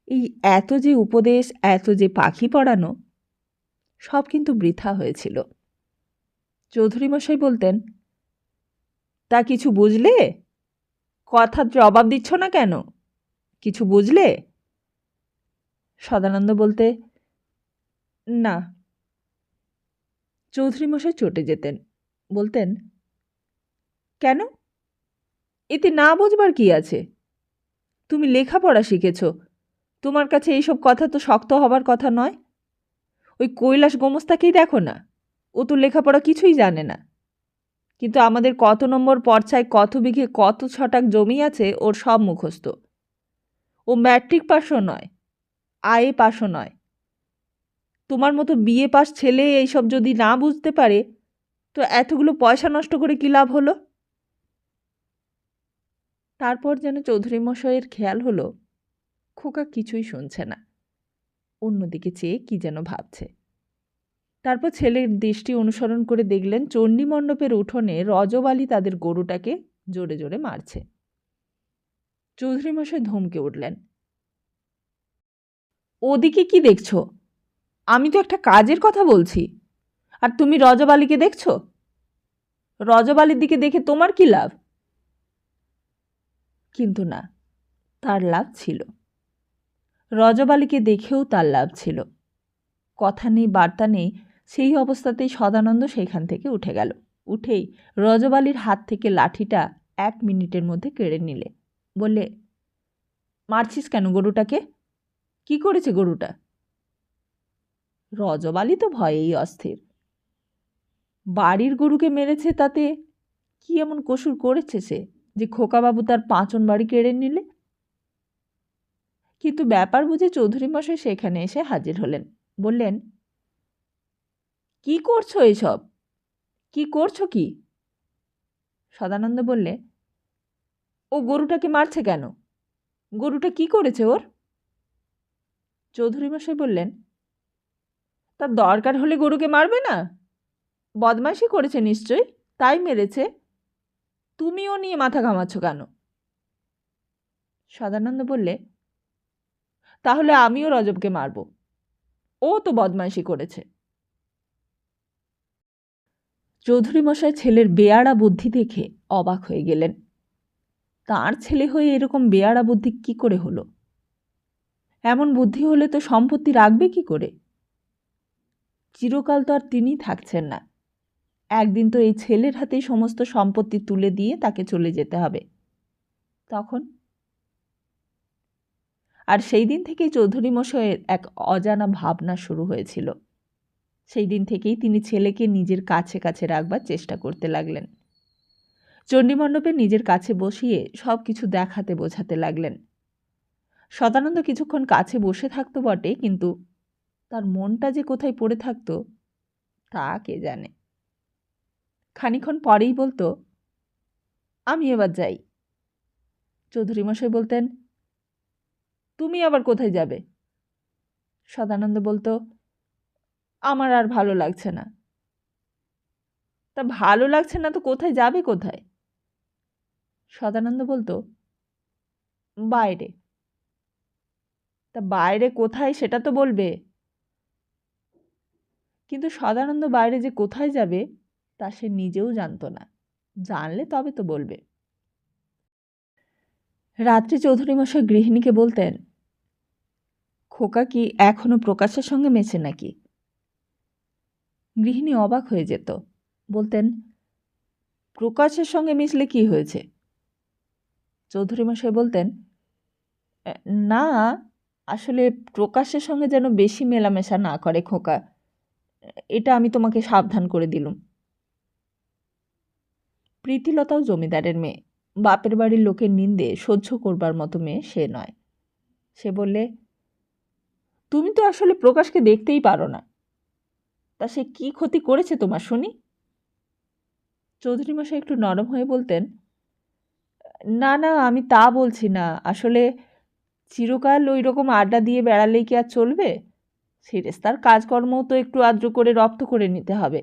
এই এত যে উপদেশ, এত যে পাখি পড়ানো, সব কিন্তু বৃথা হয়েছিল। চৌধুরী মশাই বলতেন, তা কিছু বুঝলে? কথার জবাব দিচ্ছ না কেন? কিছু বুঝলে? সদানন্দ বলতে, না। চৌধুরী মশাই চটে যেতেন। বলতেন, কেন? এতে না বুঝবার কি আছে? তুমি লেখাপড়া শিখেছ, তোমার কাছে এইসব কথা তো শক্ত হবার কথা নয়। ওই কৈলাস গোমস্তাকেই দেখো না, ও তো লেখাপড়া কিছুই জানে না, কিন্তু আমাদের কত নম্বর পর্চায় কত বিঘে কত ছটাক জমি আছে ওর সব মুখস্থ। ও ম্যাট্রিক পাশও নয়, আইএ পাশও নয়। তোমার মতো বিএ পাস ছেলে এইসব যদি না বুঝতে পারে, তো এতগুলো পয়সা নষ্ট করে কী লাভ হলো? তারপর যেন চৌধুরী মশাইয়ের খেয়াল হলো খোকা কিছুই শুনছে না, অন্যদিকে চেয়ে কি যেন ভাবছে। তারপর ছেলের দৃষ্টি অনুসরণ করে দেখলেন চণ্ডী মণ্ডপের উঠোনে রজবালি তাদের গরুটাকে জোরে জোরে মারছে। চৌধুরী মশাই ধমকে উঠলেন, ওদিকে কি দেখছো? আমি তো একটা কাজের কথা বলছি, আর তুমি রজবালিকে দেখছো? রজবালির দিকে দেখে তোমার কি লাভ? কিন্তু না, তার লাভ ছিল। রজবালিকে দেখেও তার লাভ ছিল। কথা নেই, বার্তা নেই, সেই অবস্থাতেই সদানন্দ সেখান থেকে উঠে গেল। উঠেই রজবালির হাত থেকে লাঠিটা 1 মিনিটের মধ্যে কেড়ে নিলে। বললে, মারছিস কেন গরুটাকে? কি করেছে গরুটা? রজবালি তো ভয়েই অস্থির। বাড়ির গরুকে মেরেছে, তাতে কি এমন কসুর করেছে সে যে খোকাবাবু তার 5 বাড়ি কেড়ে নিলে? কিন্তু ব্যাপার বুঝে চৌধুরী মশাই সেখানে এসে হাজির হলেন। বললেন, কি করছো এসব? কি করছো কি? সদানন্দ বললে, ও গরুটাকে মারছে কেন? গরুটা কি করেছে ওর? চৌধুরীমশাই বললেন, তার দরকার হলে গরুকে মারবে না? বদমাইশি করেছে নিশ্চয়ই, তাই মেরেছে। তুমিও নিয়ে মাথা ঘামাচ্ছ কেন? সদানন্দ বললে, তাহলে আমিও রজবকে মারব, ও তো বদমাইশি করেছে। চৌধুরীমশাই ছেলের বেয়াড়া বুদ্ধি দেখে অবাক হয়ে গেলেন। তার ছেলে হয়ে এরকম বেয়াড়া বুদ্ধি কি করে হলো? এমন বুদ্ধি হলে তো সম্পত্তি রাখবে কি করে? চিরকাল তো আর তিনি থাকছেন না। একদিন তো এই ছেলের হাতেই সমস্ত সম্পত্তি তুলে দিয়ে তাকে চলে যেতে হবে। তখন? আর সেই দিন থেকেই চৌধুরীমশাইয়ের এক অজানা ভাবনা শুরু হয়েছিল। সেই দিন থেকেই তিনি ছেলেকে নিজের কাছে কাছে রাখবার চেষ্টা করতে লাগলেন। চণ্ডীমণ্ডপে নিজের কাছে বসিয়ে সব কিছু দেখাতে বোঝাতে লাগলেন। সদানন্দ কিছুক্ষণ কাছে বসে থাকতো বটে, কিন্তু তার মনটা যে কোথায় পড়ে থাকত তা কে জানে। খানিক্ষণ পরেই বলতো, আমি এবার যাই। চৌধুরীমশাই বলতেন, তুমি আবার কোথায় যাবে? সদানন্দ বলতো, আমার আর ভালো লাগছে না। তা ভালো লাগছে না তো কোথায় যাবে কোথায়? সদানন্দ বলতো, বাইরে। তা বাইরে কোথায় সেটা তো বলবে। কিন্তু সদানন্দ বাইরে যে কোথায় যাবে তা সে নিজেও জানত না। জানলে তবে তো বলবে। রাত্রে চৌধুরীমশাই গৃহিণীকে বলতেন, খোকা কি এখনো প্রকাশের সঙ্গে মেশে নাকি? গৃহিণী অবাক হয়ে যেত। বলতেন, প্রকাশের সঙ্গে মিশলে কি হয়েছে? চৌধুরীমশাই বলতেন, না, আসলে প্রকাশের সঙ্গে যেন বেশি মেলামেশা না করে খোকা, এটা আমি তোমাকে সাবধান করে দিলুম। প্রীতিলতাও জমিদারের মেয়ে, বাপের বাড়ির লোকের নিন্দে সহ্য করবার মতো মেয়ে সে নয়। সে বললে, তুমি তো আসলে প্রকাশকে দেখতেই পারো না, তা সে কি ক্ষতি করেছে তোমার শুনি? চৌধুরীমশাই একটু নরম হয়ে বলতেন, না না, আমি তা বলছি না। আসলে চিরকাল ওই রকম আড্ডা দিয়ে বেড়ালেই কি আর চলবে? সেরেস্তার কাজকর্মও তো একটু আদ্র করে রপ্ত করে নিতে হবে।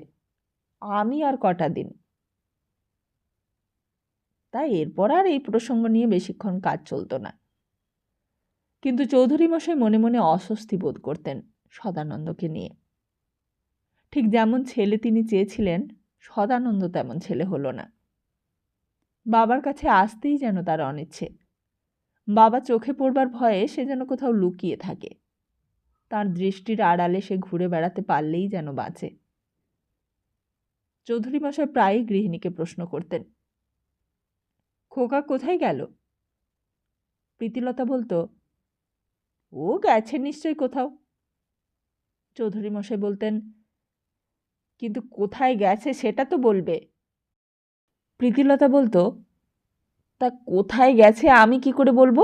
আমি আর কটা দিন। তাই এরপর আর এই প্রসঙ্গ নিয়ে বেশিক্ষণ কাজ চলত না। কিন্তু চৌধুরীমশাই মনে মনে অস্বস্তি বোধ করতেন সদানন্দকে নিয়ে। ঠিক যেমন ছেলে তিনি চেয়েছিলেন, সদানন্দ তেমন ছেলে হলো না। বাবার কাছে আসতেই যেন তার অনিচ্ছে। বাবা চোখে পড়বার ভয়ে সে যেন কোথাও লুকিয়ে থাকে। তার দৃষ্টির আড়ালে সে ঘুরে বেড়াতে পারলেই যেন বাঁচে। চৌধুরীমশাই প্রায়ই গৃহিণীকে প্রশ্ন করতেন, খোকা কোথায় গেল? প্রীতিলতা বলতো, ও গেছে নিশ্চয় কোথাও। চৌধুরীমশাই বলতেন, কিন্তু কোথায় গেছে সেটা তো বলবে। প্রীতিলতা বলতো, তা কোথায় গেছে আমি কি করে বলবো?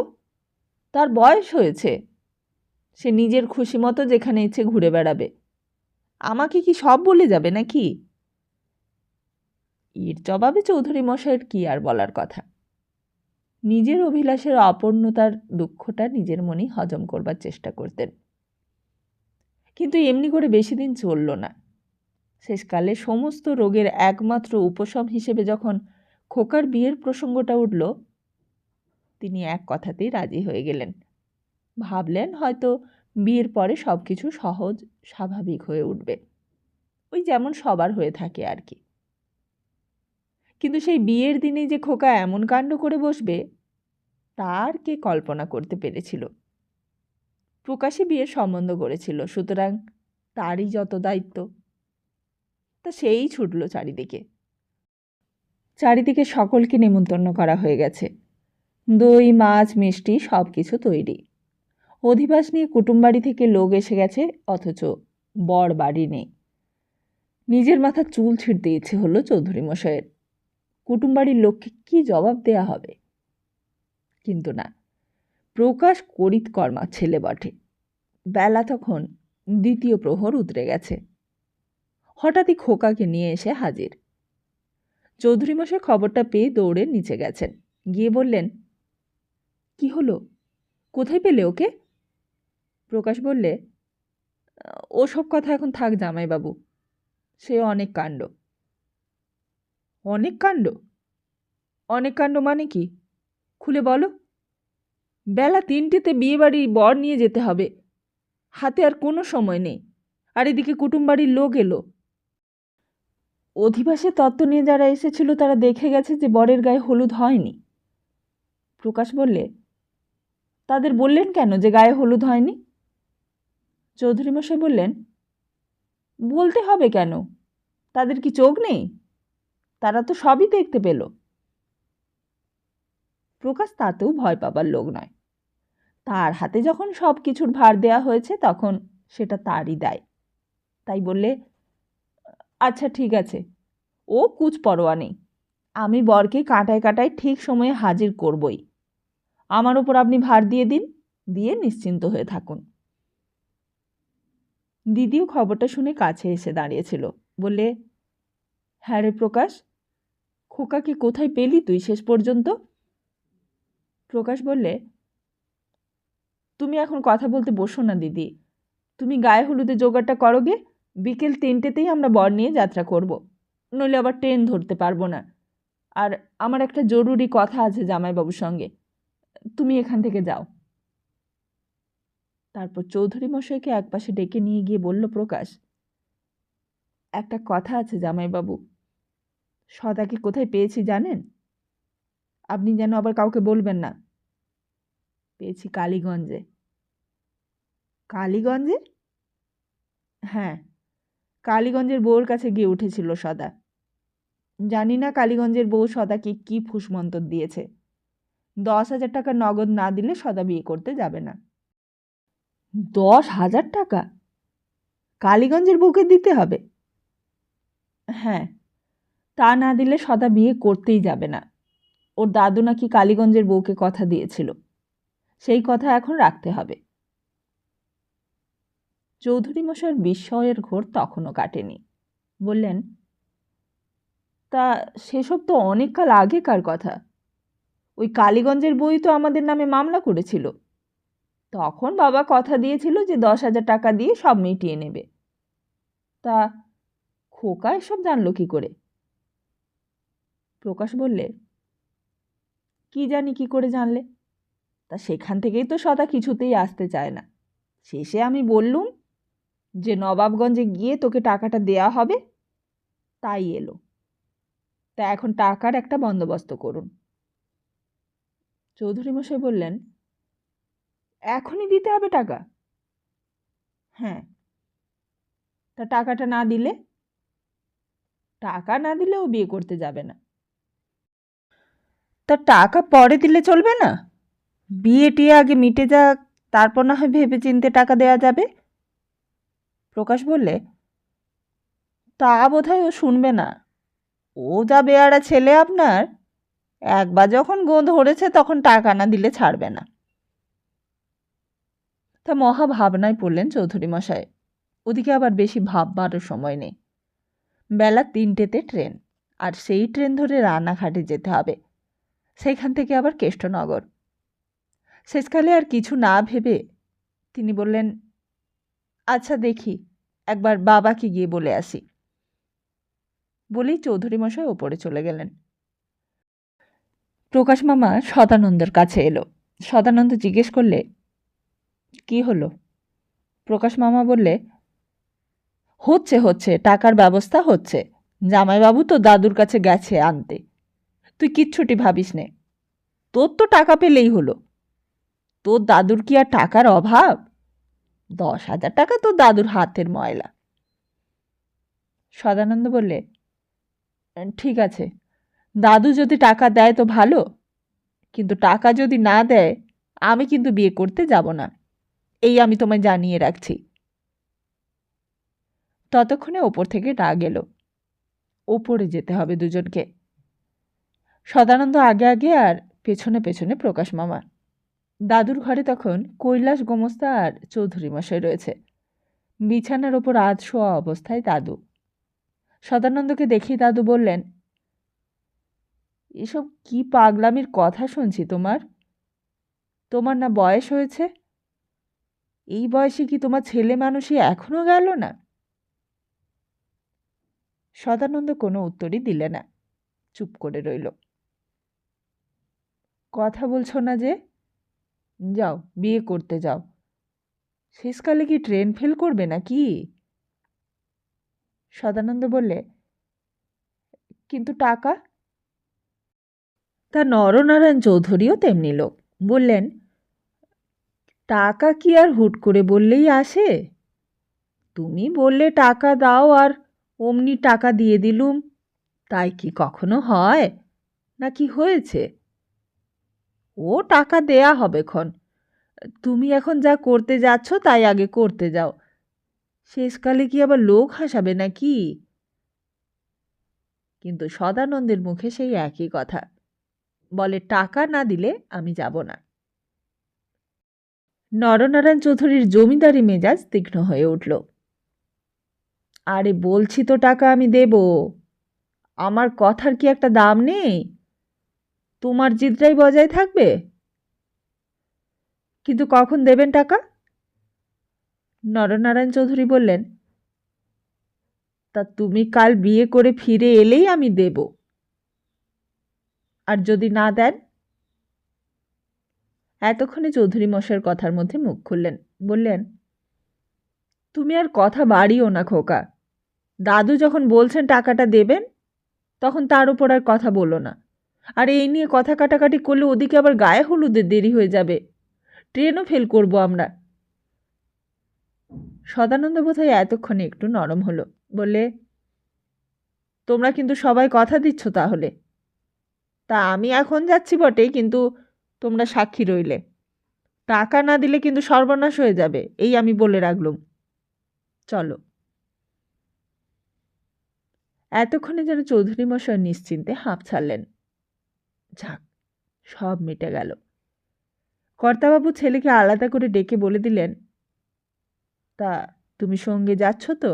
তার বয়স হয়েছে, সে নিজের খুশি মতো যেখানে ইচ্ছে ঘুরে বেড়াবে। আমাকে কি সব বলে যাবে নাকি? এর জবাবে চৌধুরীমশাইয়ের কি আর বলার কথা। নিজের অভিলাষের অপূর্ণতার দুঃখটা নিজের মনেই হজম করবার চেষ্টা করতেন। কিন্তু এমনি করে বেশি দিন চলল না। শেষকালে সমস্ত রোগের একমাত্র উপশম হিসেবে যখন খোকার বিয়ের প্রসঙ্গটা উঠল, তিনি এক কথাতেই রাজি হয়ে গেলেন। ভাবলেন হয়তো বিয়ের পরে সব কিছু সহজ স্বাভাবিক হয়ে উঠবে, ওই যেমন সবার হয়ে থাকে আর কি। কিন্তু সেই বিয়ের দিনেই যে খোকা এমন কাণ্ড করে বসবে তার কে কল্পনা করতে পেরেছিল? প্রকাশে বিয়ের সম্বন্ধ করেছিল, সুতরাং তারই যত দায়িত্ব। তা সেই ছুটল চারিদিকে। চারিদিকে সকলকে নেমন্তন্ন করা হয়ে গেছে। দই, মাছ, মিষ্টি সব কিছু তৈরি। অধিবাস নিয়ে কুটুমবাড়ি থেকে লোক এসে গেছে, অথচ বর বাড়ি নেই। নিজের মাথা চুল ছিঁড়তে ইচ্ছে হলো চৌধুরীমশাইয়ের। কুটুমবাড়ির লোককে কি জবাব দেয়া হবে? কিন্তু না, প্রকাশ করিতকর্মা ছেলে বটে। বেলা তখন দ্বিতীয় প্রহর উতরে গেছে। হঠাৎই খোকাকে নিয়ে এসে হাজির। চৌধুরী মশাই খবরটা পেয়ে দৌড়ে নিচে গেছেন। গিয়ে বললেন, কি হলো, কোথায় পেলে ওকে? প্রকাশ বললে, ওসব কথা এখন থাক জামাইবাবু, সে অনেক কাণ্ড। অনেক কাণ্ড? অনেক কাণ্ড মানে কি, খুলে বলো। বেলা 3টেতে বিয়েবাড়ি বর নিয়ে যেতে হবে, হাতে আর কোনো সময় নেই। আর এদিকে কুটুমবাড়ির লোক এলো। অধিবাসে তত্ত্ব নিয়ে যারা এসেছিল তারা দেখে গেছে যে বরের গায়ে হলুদ হয়নি। প্রকাশ বললে, তাদের বললেন কেন যে গায়ে হলুদ হয়নি? চৌধুরী মশাই বললেন, বলতে হবে কেন, তাদের কি চোখ নেই? তারা তো সবই দেখতে পেল। প্রকাশ তাতেও ভয় পাবার লোক নয়। তার হাতে যখন সব কিছুর ভার দেয়া হয়েছে তখন সেটা তারই দায়। তাই বললে, আচ্ছা ঠিক আছে, ও কুচ পরোয়া নেই, আমি বরকে কাঁটায় কাঁটায় ঠিক সময়ে হাজির করবই। আমার ওপর আপনি ভার দিয়ে দিন, দিয়ে নিশ্চিন্ত হয়ে থাকুন। দিদিও খবরটা শুনে কাছে এসে দাঁড়িয়েছিল। বললে, হ্যাঁ রে প্রকাশ, খোকাকে কোথায় পেলি তুই শেষ পর্যন্ত? প্রকাশ বললে, তুমি এখন কথা বলতে বসো না দিদি, তুমি গায়ে হলুদে জোগাড়টা করো গে। বিকেল 3টেতেই আমরা বর নিয়ে যাত্রা করব, নইলে আবার ট্রেন ধরতে পারবো না। আর আমার একটা জরুরি কথা আছে জামাইবাবুর সঙ্গে, তুমি এখান থেকে যাও। তারপর চৌধুরী মশাইকে একপাশে ডেকে নিয়ে গিয়ে বলল প্রকাশ, একটা কথা আছে জামাইবাবু, সদাকে কোথায় পেয়েছি জানেন? আপনি যেন আবার কাউকে বলবেন না। পেয়েছি কালীগঞ্জে। কালীগঞ্জে? হ্যাঁ, কালীগঞ্জের বউর কাছে গিয়ে উঠেছিল সদা। জানি না কালীগঞ্জের বউ সদাকে কি ফুসমন্তর দিয়েছে। 10,000 টাকা নগদ না দিলে সদা বিয়ে করতে যাবে না। 10,000 টাকা কালীগঞ্জের বউকে দিতে হবে? হ্যাঁ, তা না দিলে সদা বিয়ে করতেই যাবে না। ওর দাদু নাকি কালীগঞ্জের বউকে কথা দিয়েছিল, সেই কথা এখন রাখতে হবে। চৌধুরী মশাইয়ের বিস্ময়ের ঘোর তখনও কাটেনি। বললেন, তা সেসব তো অনেক কাল আগেকার কথা। ওই কালীগঞ্জের বই তো আমাদের নামে মামলা করেছিল। তখন বাবা কথা দিয়েছিল যে 10,000 টাকা দিয়ে সব মিটিয়ে নেবে। তা খোকা এসব জানলো কি করে? প্রকাশ বললে, কি জানি কি করে জানলে, তা সেখান থেকেই তো সদা কিছুতেই আসতে চায় না। শেষে আমি বললুম যে নবাবগঞ্জে গিয়ে তোকে টাকাটা দেয়া হবে, তাই এলো। তা এখন টাকার একটা বন্দোবস্ত করুন। চৌধুরী মশাই বললেন, এখনই দিতে হবে টাকা? হ্যাঁ। তা টাকাটা না দিলে? টাকা না দিলে ও বিয়ে করতে যাবে না। তা টাকা পরে দিলে চলবে না? বিয়ে টিয়ে আগে মিটে যাক, তারপর না হয় ভেবে চিন্তে টাকা দেওয়া যাবে। প্রকাশ বললে, তা বোধহয় ও শুনবে না। ও যা বেয়ারা ছেলে আপনার, একবার যখন গো ধরেছে তখন টাকা না দিলে ছাড়বে না। তা মহা ভাবনায় পড়লেন চৌধুরী মশাই। ওদিকে আবার বেশি ভাববারও সময় নেই। বেলা 3টেতে ট্রেন, আর সেই ট্রেন ধরে রানাঘাটে যেতে হবে, সেইখান থেকে আবার কেষ্টনগর। শেষকালে আর কিছু না ভেবে তিনি বললেন, আচ্ছা দেখি, একবার বাবাকে গিয়ে বলে আসি। বলেই চৌধুরী মশাই ওপরে চলে গেলেন। প্রকাশ মামা সদানন্দের কাছে এলো। সদানন্দ জিজ্ঞেস করলে, কি হলো? প্রকাশ মামা বললে, হচ্ছে হচ্ছে, টাকার ব্যবস্থা হচ্ছে। জামাইবাবু তো দাদুর কাছে গেছে আনতে, তুই কিচ্ছুটি ভাবিস নে। তোর তো টাকা পেলেই হলো। তোর দাদুর কি আর টাকার অভাব? 10,000 টাকা তোর দাদুর হাতের ময়লা। সদানন্দ বললে, ঠিক আছে, দাদু যদি টাকা দেয় তো ভালো, কিন্তু টাকা যদি না দেয় আমি কিন্তু বিয়ে করতে যাব না, এই আমি তোমায় জানিয়ে রাখছি। ততক্ষণে ওপর থেকে ডাক এলো, ওপরে যেতে হবে দুজনকে। সদানন্দ আগে আগে আর পেছনে পেছনে প্রকাশ মামা। দাদুর ঘরে তখন কৈলাস গোমস্তা আর চৌধুরী মশাই রয়েছে। বিছানার ওপর আধ শোয়া অবস্থায় দাদু। সদানন্দকে দেখেই দাদু বললেন, এসব কি পাগলামির কথা শুনছি তোমার? তোমার না বয়স হয়েছে? এই বয়সে কি তোমার ছেলে মানুষই এখনো গেল না? সদানন্দ কোনো উত্তরই দিলে না, চুপ করে রইল। কথা বলছো না যে? যাও, বিয়ে করতে যাও। শেষকালে কি ট্রেন ফেল করবে নাকি? সদানন্দ বললে, কিন্তু টাকা? তা নরনারায়ণ চৌধুরীও তেমনি লোক, বললেন, টাকা কি আর হুট করে বললেই আসে? তুমি বললে টাকা দাও আর অমনি টাকা দিয়ে দিলুম, তাই কি কখনো হয়? নাকি হয়েছে? ও টাকা দেয়া হবে খন। তুমি এখন যা করতে যাচ্ছ তাই আগে করতে যাও। শেষকালে কি আবার লোক হাসাবে নাকি? কিন্তু সদানন্দের মুখে সেই একই কথা, বলে টাকা না দিলে আমি যাব না। নরনারায়ণ চৌধুরীর জমিদারি মেজাজ তীক্ষ্ণ হয়ে উঠল। আরে বলছি তো টাকা আমি দেব, আমার কথার কি একটা দাম নেই? তোমার জিদটাই বজায় থাকবে? কিন্তু কখন দেবেন টাকা? নরনারায়ণ চৌধুরী বললেন, তা তুমি কাল বিয়ে করে ফিরে এলেই আমি দেব। আর যদি না দেন? এতক্ষণে চৌধুরী মশাইয়ের কথার মধ্যে মুখ খুললেন, বললেন, তুমি আর কথা বাড়িও না খোকা। দাদু যখন বলছেন টাকাটা দেবেন, তখন তার উপর আর কথা বলো না। আর এই নিয়ে কথা কাটাকাটি করলে ওদিকে আবার গায়ে হলুদের দেরি হয়ে যাবে, ট্রেনও ফেল করব আমরা। সদানন্দ বোধহয় এতক্ষণে একটু নরম হলো, বললে, তোমরা কিন্তু সবাই কথা দিচ্ছ তাহলে? তা আমি এখন যাচ্ছি বটে, কিন্তু তোমরা সাক্ষী রইলে। টাকা না দিলে কিন্তু সর্বনাশ হয়ে যাবে, এই আমি বলে রাখলুম। চলো। এতক্ষণে যেন চৌধুরী মশাই নিশ্চিন্তে হাঁপ ছাড়লেন। যাক, সব মিটে গেল। কর্তাবাবু ছেলেকে আলাদা করে ডেকে বলে দিলেন, তা তুমি সঙ্গে যাচ্ছ তো?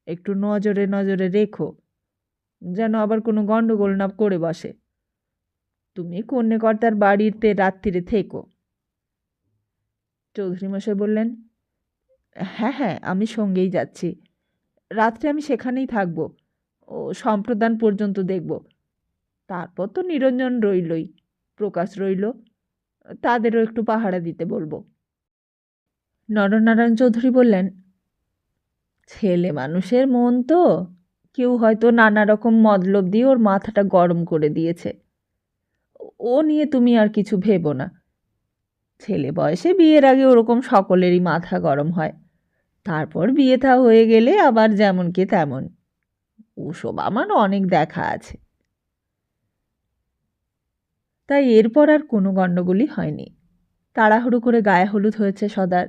একটু নজরে নজরে রেখো, যেন আবার কোনো গণ্ডগোল না করে বসে। তুমি কন্যাকর্তার বাড়িতে রাত্রিরে থেকো। চৌধুরী মশাই বললেন, হ্যাঁ হ্যাঁ, আমি সঙ্গেই যাচ্ছি। রাত্রে আমি সেখানেই থাকবো, ও সম্প্রদান পর্যন্ত দেখব। তারপর তো নিরঞ্জন রইলই, প্রকাশ রইল, তাদেরও একটু পাহারা দিতে বলবো। নরনারায়ণ চৌধুরী বললেন, ছেলে মানুষের মন তো, কেউ হয়তো নানা রকম মতলব দিয়ে ওর মাথাটা গরম করে দিয়েছে। ও নিয়ে তুমি আর কিছু ভেবো না। ছেলে বয়সে বিয়ের আগে ওরকম সকলেরই মাথা গরম হয়, তারপর বিয়ে থা হয়ে গেলে আবার যেমন কে তেমন। ওসব আমার অনেক দেখা আছে। তাই এরপর আর কোনো গণ্ডগোলই হয়নি। তাড়াহুড়ো করে গায়ে হলুদ হয়েছে সদার,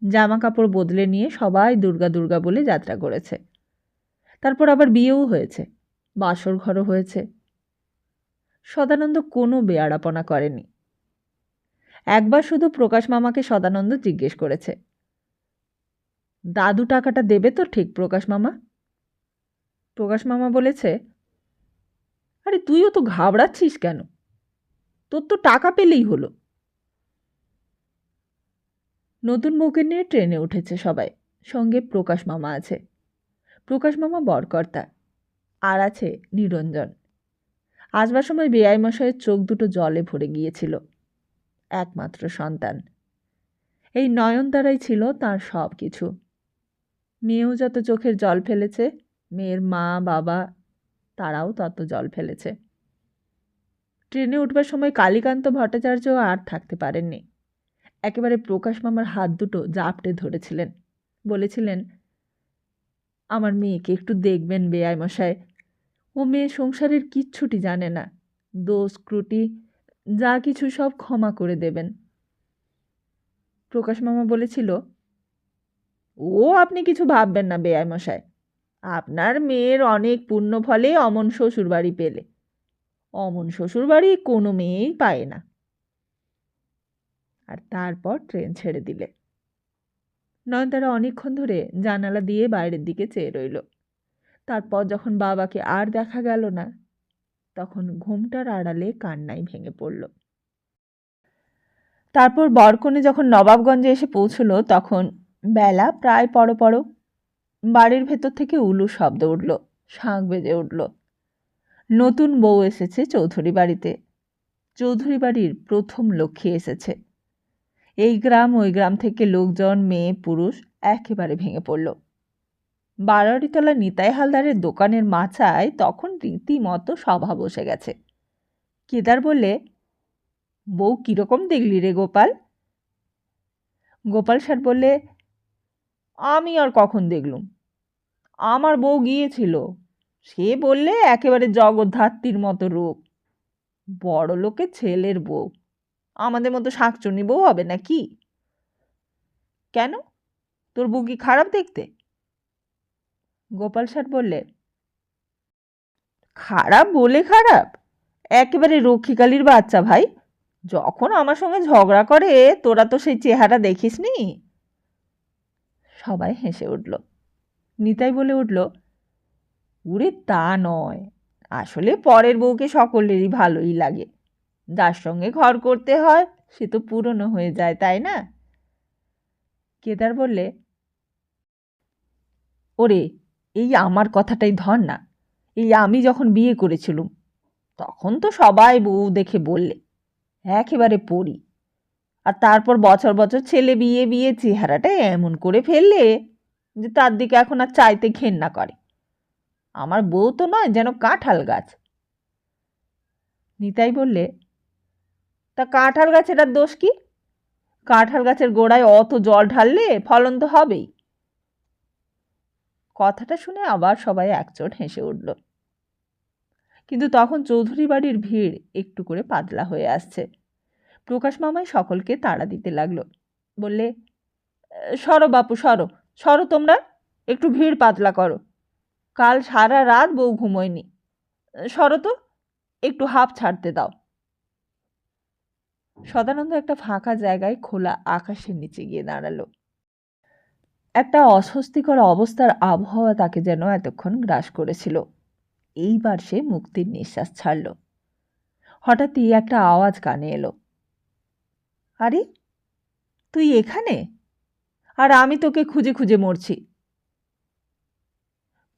জামা কাপড় বদলে নিয়ে সবাই দুর্গা দুর্গা বলে যাত্রা করেছে। তারপর আবার বিয়েও হয়েছে, বাসর ঘরও হয়েছে। সদানন্দ কোনো বেয়াড়াপনা করেনি। একবার শুধু প্রকাশ মামাকে সদানন্দ জিজ্ঞেস করেছে, দাদু টাকাটা দেবে তো ঠিক প্রকাশ মামা? প্রকাশ মামা বলেছে, আরে তুইও তো ঘাবড়াচ্ছিস কেন, তোর তো টাকা পেলেই হলো। নতুন বউকে নিয়ে ট্রেনে উঠেছে সবাই, সঙ্গে প্রকাশ মামা আছে। প্রকাশ মামা বরকর্তা, আর আছে নিরঞ্জন। আসবার সময় বেআই মশাইয়ের চোখ দুটো জলে ভরে গিয়েছিল। একমাত্র সন্তান, এই নয়নতারাই ছিল তার সব কিছু। মেয়েও যত চোখের জল ফেলেছে, মেয়ের মা বাবা তারাও তত জল ফেলেছে। ট্রেনে উঠবার সময় কালীকান্ত ভট্টাচার্য আর থাকতে পারেননি। একেবারে প্রকাশ মামার হাত দুটো জাপটে ধরেছিলেন, বলেছিলেন, আমার মেয়েকে একটু দেখবেন বেআই মশাই। ও মেয়ে সংসারের কিচ্ছুটি জানে না, দোষ ত্রুটি যা কিছু সব ক্ষমা করে দেবেন। প্রকাশ মামা বলেছিল, ও আপনি কিছু ভাববেন না বেআই মশাই, আপনার মেয়ের অনেক পুণ্য ফলে অমন শ্বশুরবাড়ি পেলে। অমন শ্বশুরবাড়ি কোনো মেয়েই পায় না। আর তারপর ট্রেন ছেড়ে দিলে। নয়নতারা অনেকক্ষণ ধরে জানালা দিয়ে বাইরের দিকে চেয়ে রইল। তারপর যখন বাবাকে আর দেখা গেল না, তখন ঘুমটার আড়ালে কান্নাই ভেঙে পড়ল। তারপর বরকনে যখন নবাবগঞ্জে এসে পৌঁছল, তখন বেলা প্রায় পড়ো। বাড়ির ভেতর থেকে উলু শব্দ উঠল, শাঁখ বেজে উঠল। নতুন বউ এসেছে চৌধুরী বাড়িতে। চৌধুরী বাড়ির প্রথম লক্ষ্মী এসেছে। এই গ্রাম ওই গ্রাম থেকে লোকজন, মেয়ে পুরুষ একেবারে ভেঙে পড়ল। বারোয়ারিতলা নিতাই হালদারের দোকানের মাচায় তখন রীতিমতো সভা বসে গেছে। কেদার বললে, বউ কিরকম দেখলি রে গোপাল? গোপাল ষাট বললে, আমি আর কখন দেখলুম, আমার বউ গিয়েছিল, সে বললে একেবারে জগদ্ধাত্রীর মতো রূপ, বড় লোকের ছেলের বউ, আমাদের মতো শাকচুনি বউ হবে নাকি? কেন, তোর বউ কি খারাপ দেখতে? গোপাল ষাট বললে, খারাপ বলে খারাপ, একেবারে রক্ষিকালির বাচ্চা ভাই। যখন আমার সঙ্গে ঝগড়া করে তোরা তো সেই চেহারা দেখিস নি। সবাই হেসে উঠল। নিতাই বলে উঠল, উরে তা নয়, আসলে পরের বউকে সকলেরই ভালোই লাগে, যার সঙ্গে ঘর করতে হয় সে তো পুরনো হয়ে যায়, তাই না? কেদার বললে, ওরে, এই আমার কথাটাই ধর না। এই আমি যখন বিয়ে করেছিলুম, তখন তো সবাই বউ দেখে বললে একেবারে পড়ি, আর তারপর বছর বছর ছেলে বিয়ে বিয়ে চেহারাটা এমন করে ফেললে যে তার দিকে এখন আর চাইতে ঘেন্না করে। আমার বউ তো নয়, যেন কাঁঠাল গাছ। নিতাই বললে, তা কাঁঠাল গাছের আর দোষ কি? কাঁঠাল গাছের গোড়ায় অত জল ঢাললে ফলন তো হবেই। কথাটা শুনে আবার সবাই একচোট হেসে উঠল। কিন্তু তখন চৌধুরী বাড়ির ভিড় একটু করে পাতলা হয়ে আসছে। প্রকাশ মামাই সকলকে তাড়া দিতে লাগলো। বললে, সরো বাপু, সরো সরো, তোমরা একটু ভিড় পাতলা করো। কাল সারা রাত বউ ঘুমোয়নি। সরো তো, একটু হাঁপ ছাড়তে দাও। সদানন্দ একটা ফাঁকা জায়গায় খোলা আকাশের নিচে গিয়ে দাঁড়ালো। একটা অস্বস্তিকর অবস্থার আবহাওয়া তাকে যেন এতক্ষণ গ্রাস করেছিল। এইবার সে মুক্তির নিঃশ্বাস ছাড়ল। হঠাৎই একটা আওয়াজ কানে এলো, আরে তুই এখানে? আর আমি তোকে খুঁজে খুঁজে মরছি।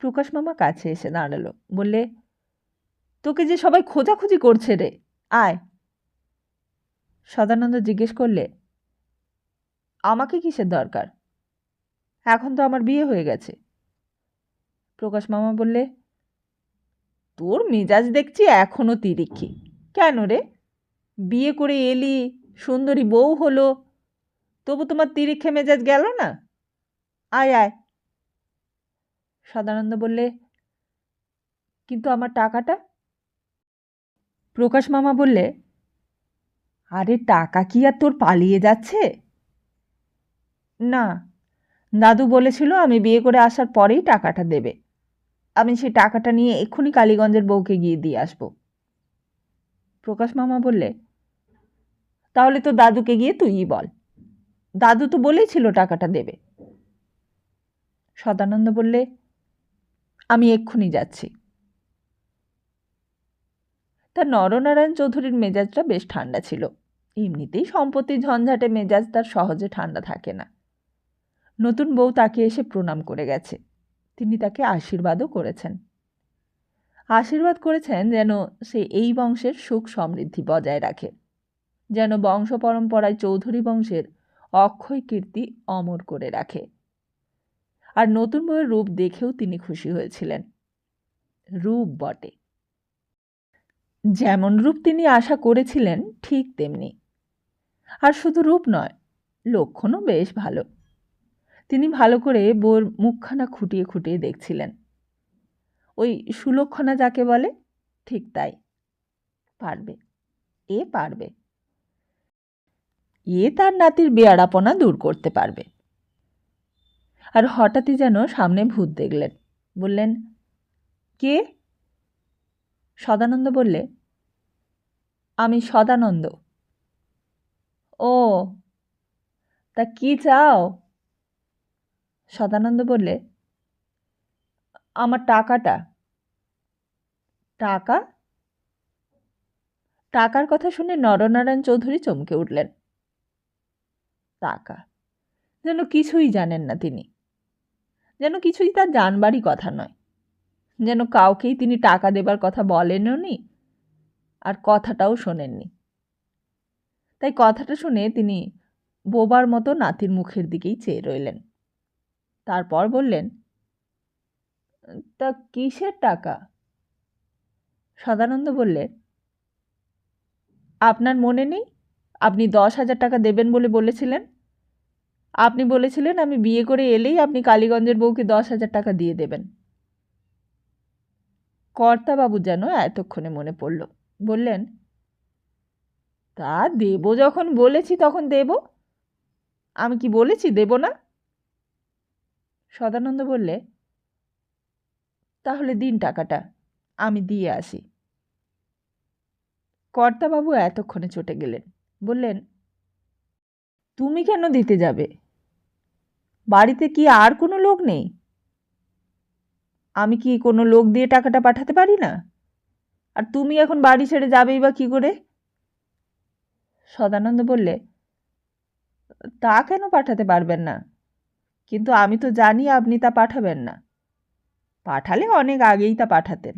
প্রকাশ মামা কাছে এসে দাঁড়ালো। বললে, তোকে যে সবাই খোঁজাখুঁজি করছে রে, আয়। সদানন্দ জিজ্ঞেস করলে, আমাকে কিসের দরকার? এখন তো আমার বিয়ে হয়ে গেছে। প্রকাশ মামা বললে, তোর মেজাজ দেখছি এখনো তিরিক্ষি। কেন রে, বিয়ে করে এলি, সুন্দরী বউ হলো, তবু তোমার তিরিক্ষে মেজাজ গেল না? আয় আয়। সদানন্দ বললে, কিন্তু আমার টাকাটা? প্রকাশ মামা বললে, আরে টাকা কি আর তোর পালিয়ে যাচ্ছে? না, দাদু বলেছিল আমি বিয়ে করে আসার পরেই টাকাটা দেবে। আমি সেই টাকাটা নিয়ে এক্ষুনি কালীগঞ্জের বউকে গিয়ে দিয়ে আসব। প্রকাশ মামা বললে, তাহলে তো দাদুকে গিয়ে তুইই বল, দাদু তো বলেছিল টাকাটা দেবে। সদানন্দ বললে, আমি এক্ষুনি যাচ্ছি। তার নরনারায়ণ চৌধুরীর মেজাজটা বেশ ঠান্ডা ছিল। এমনিতেই সম্পত্তির ঝঞ্ঝাটে মেজাজ তার সহজে ঠান্ডা থাকে না। নতুন বউ তাকে এসে প্রণাম করে গেছে। তিনি তাকে আশীর্বাদও করেছেন। আশীর্বাদ করেছেন যেন সে এই বংশের সুখ সমৃদ্ধি বজায় রাখে, যেন বংশ পরম্পরায় চৌধুরী বংশের অক্ষয় কীর্তি অমর করে রাখে। আর নতুন বউয়ের রূপ দেখেও তিনি খুশি হয়েছিলেন। রূপ বটে, যেমন রূপ তিনি আশা করেছিলেন ঠিক তেমনি। আর শুধু রূপ নয়, লক্ষণও বেশ ভালো। তিনি ভালো করে বউর মুখখানা খুঁটিয়ে খুঁটিয়ে দেখছিলেন। ওই সুলক্ষণা যাকে বলে, ঠিক তাই। পারবে, এ পারবে, এ তার নাতির বেয়াড়াপনা দূর করতে পারবে। আর হঠাৎই যেন সামনে ভূত দেখলেন। বললেন, কে? সদানন্দ বললে, আমি সদানন্দ। ও, তা কি চাও? সদানন্দ বললে, আমার টাকাটা। টাকা? টাকার কথা শুনে নরনারায়ণ চৌধুরী চমকে উঠলেন। টাকা? যেন কিছুই জানেন না তিনি, যেন কিছুই তার জানবারই কথা নয়, যেন কাউকেই তিনি টাকা দেবার কথা বলেনও নি, আর কথাটাও শোনেননি। তাই কথাটা শুনে তিনি বোবার মতো নাতির মুখের দিকেই চেয়ে রইলেন। তারপর বললেন, তা কিসের টাকা? সদানন্দ বললে, আপনার মনে নেই আপনি 10,000 টাকা দেবেন বলে বলেছিলেন? আপনি বলেছিলেন আমি বিয়ে করে এলেই আপনি কালীগঞ্জের বউকে 10,000 টাকা দিয়ে দেবেন। কর্তাবাবু যেন এতক্ষণে মনে পড়ল, বললেন, তা দেব যখন বলেছি তখন দেব, আমি কি বলেছি দেব না? সদানন্দ বললে, তাহলে দিন টাকাটা, আমি দিয়ে আসি। কর্তাবাবু এতক্ষণে চটে গেলেন, বললেন, তুমি কেন দিতে যাবে? বাড়িতে কি আর কোনো লোক নেই? আমি কি কোনো লোক দিয়ে টাকাটা পাঠাতে পারি না? আর তুমি এখন বাড়ি ছেড়ে যাবেই বা কি করে? সদানন্দ বললে, তা কেন পাঠাতে পারবেন না? কিন্তু আমি তো জানি আপনি তা পাঠাবেন না। পাঠালে অনেক আগেই তা পাঠাতেন।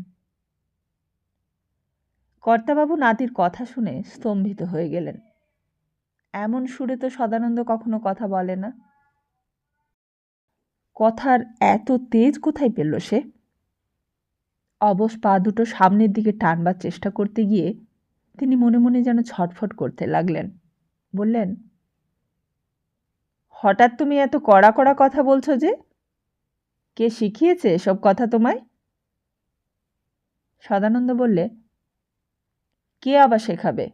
কর্তাবাবু নাতির কথা শুনে স্তম্ভিত হয়ে গেলেন। এমন সুরে তো সদানন্দ কখনো কথা বলে না। কথার এত তেজ কোথায় পেল সে? অবশ পা দুটো সামনের দিকে টানবার চেষ্টা করতে গিয়ে তিনি মনে মনে যেন ছটফট করতে লাগলেন। বললেন, হঠাৎ তুমি এত কড়া কড়া কথা বলছো যে? কে শিখিয়েছে এসব কথা তোমায়? সদানন্দ বললে, কে আবার শেখাবে?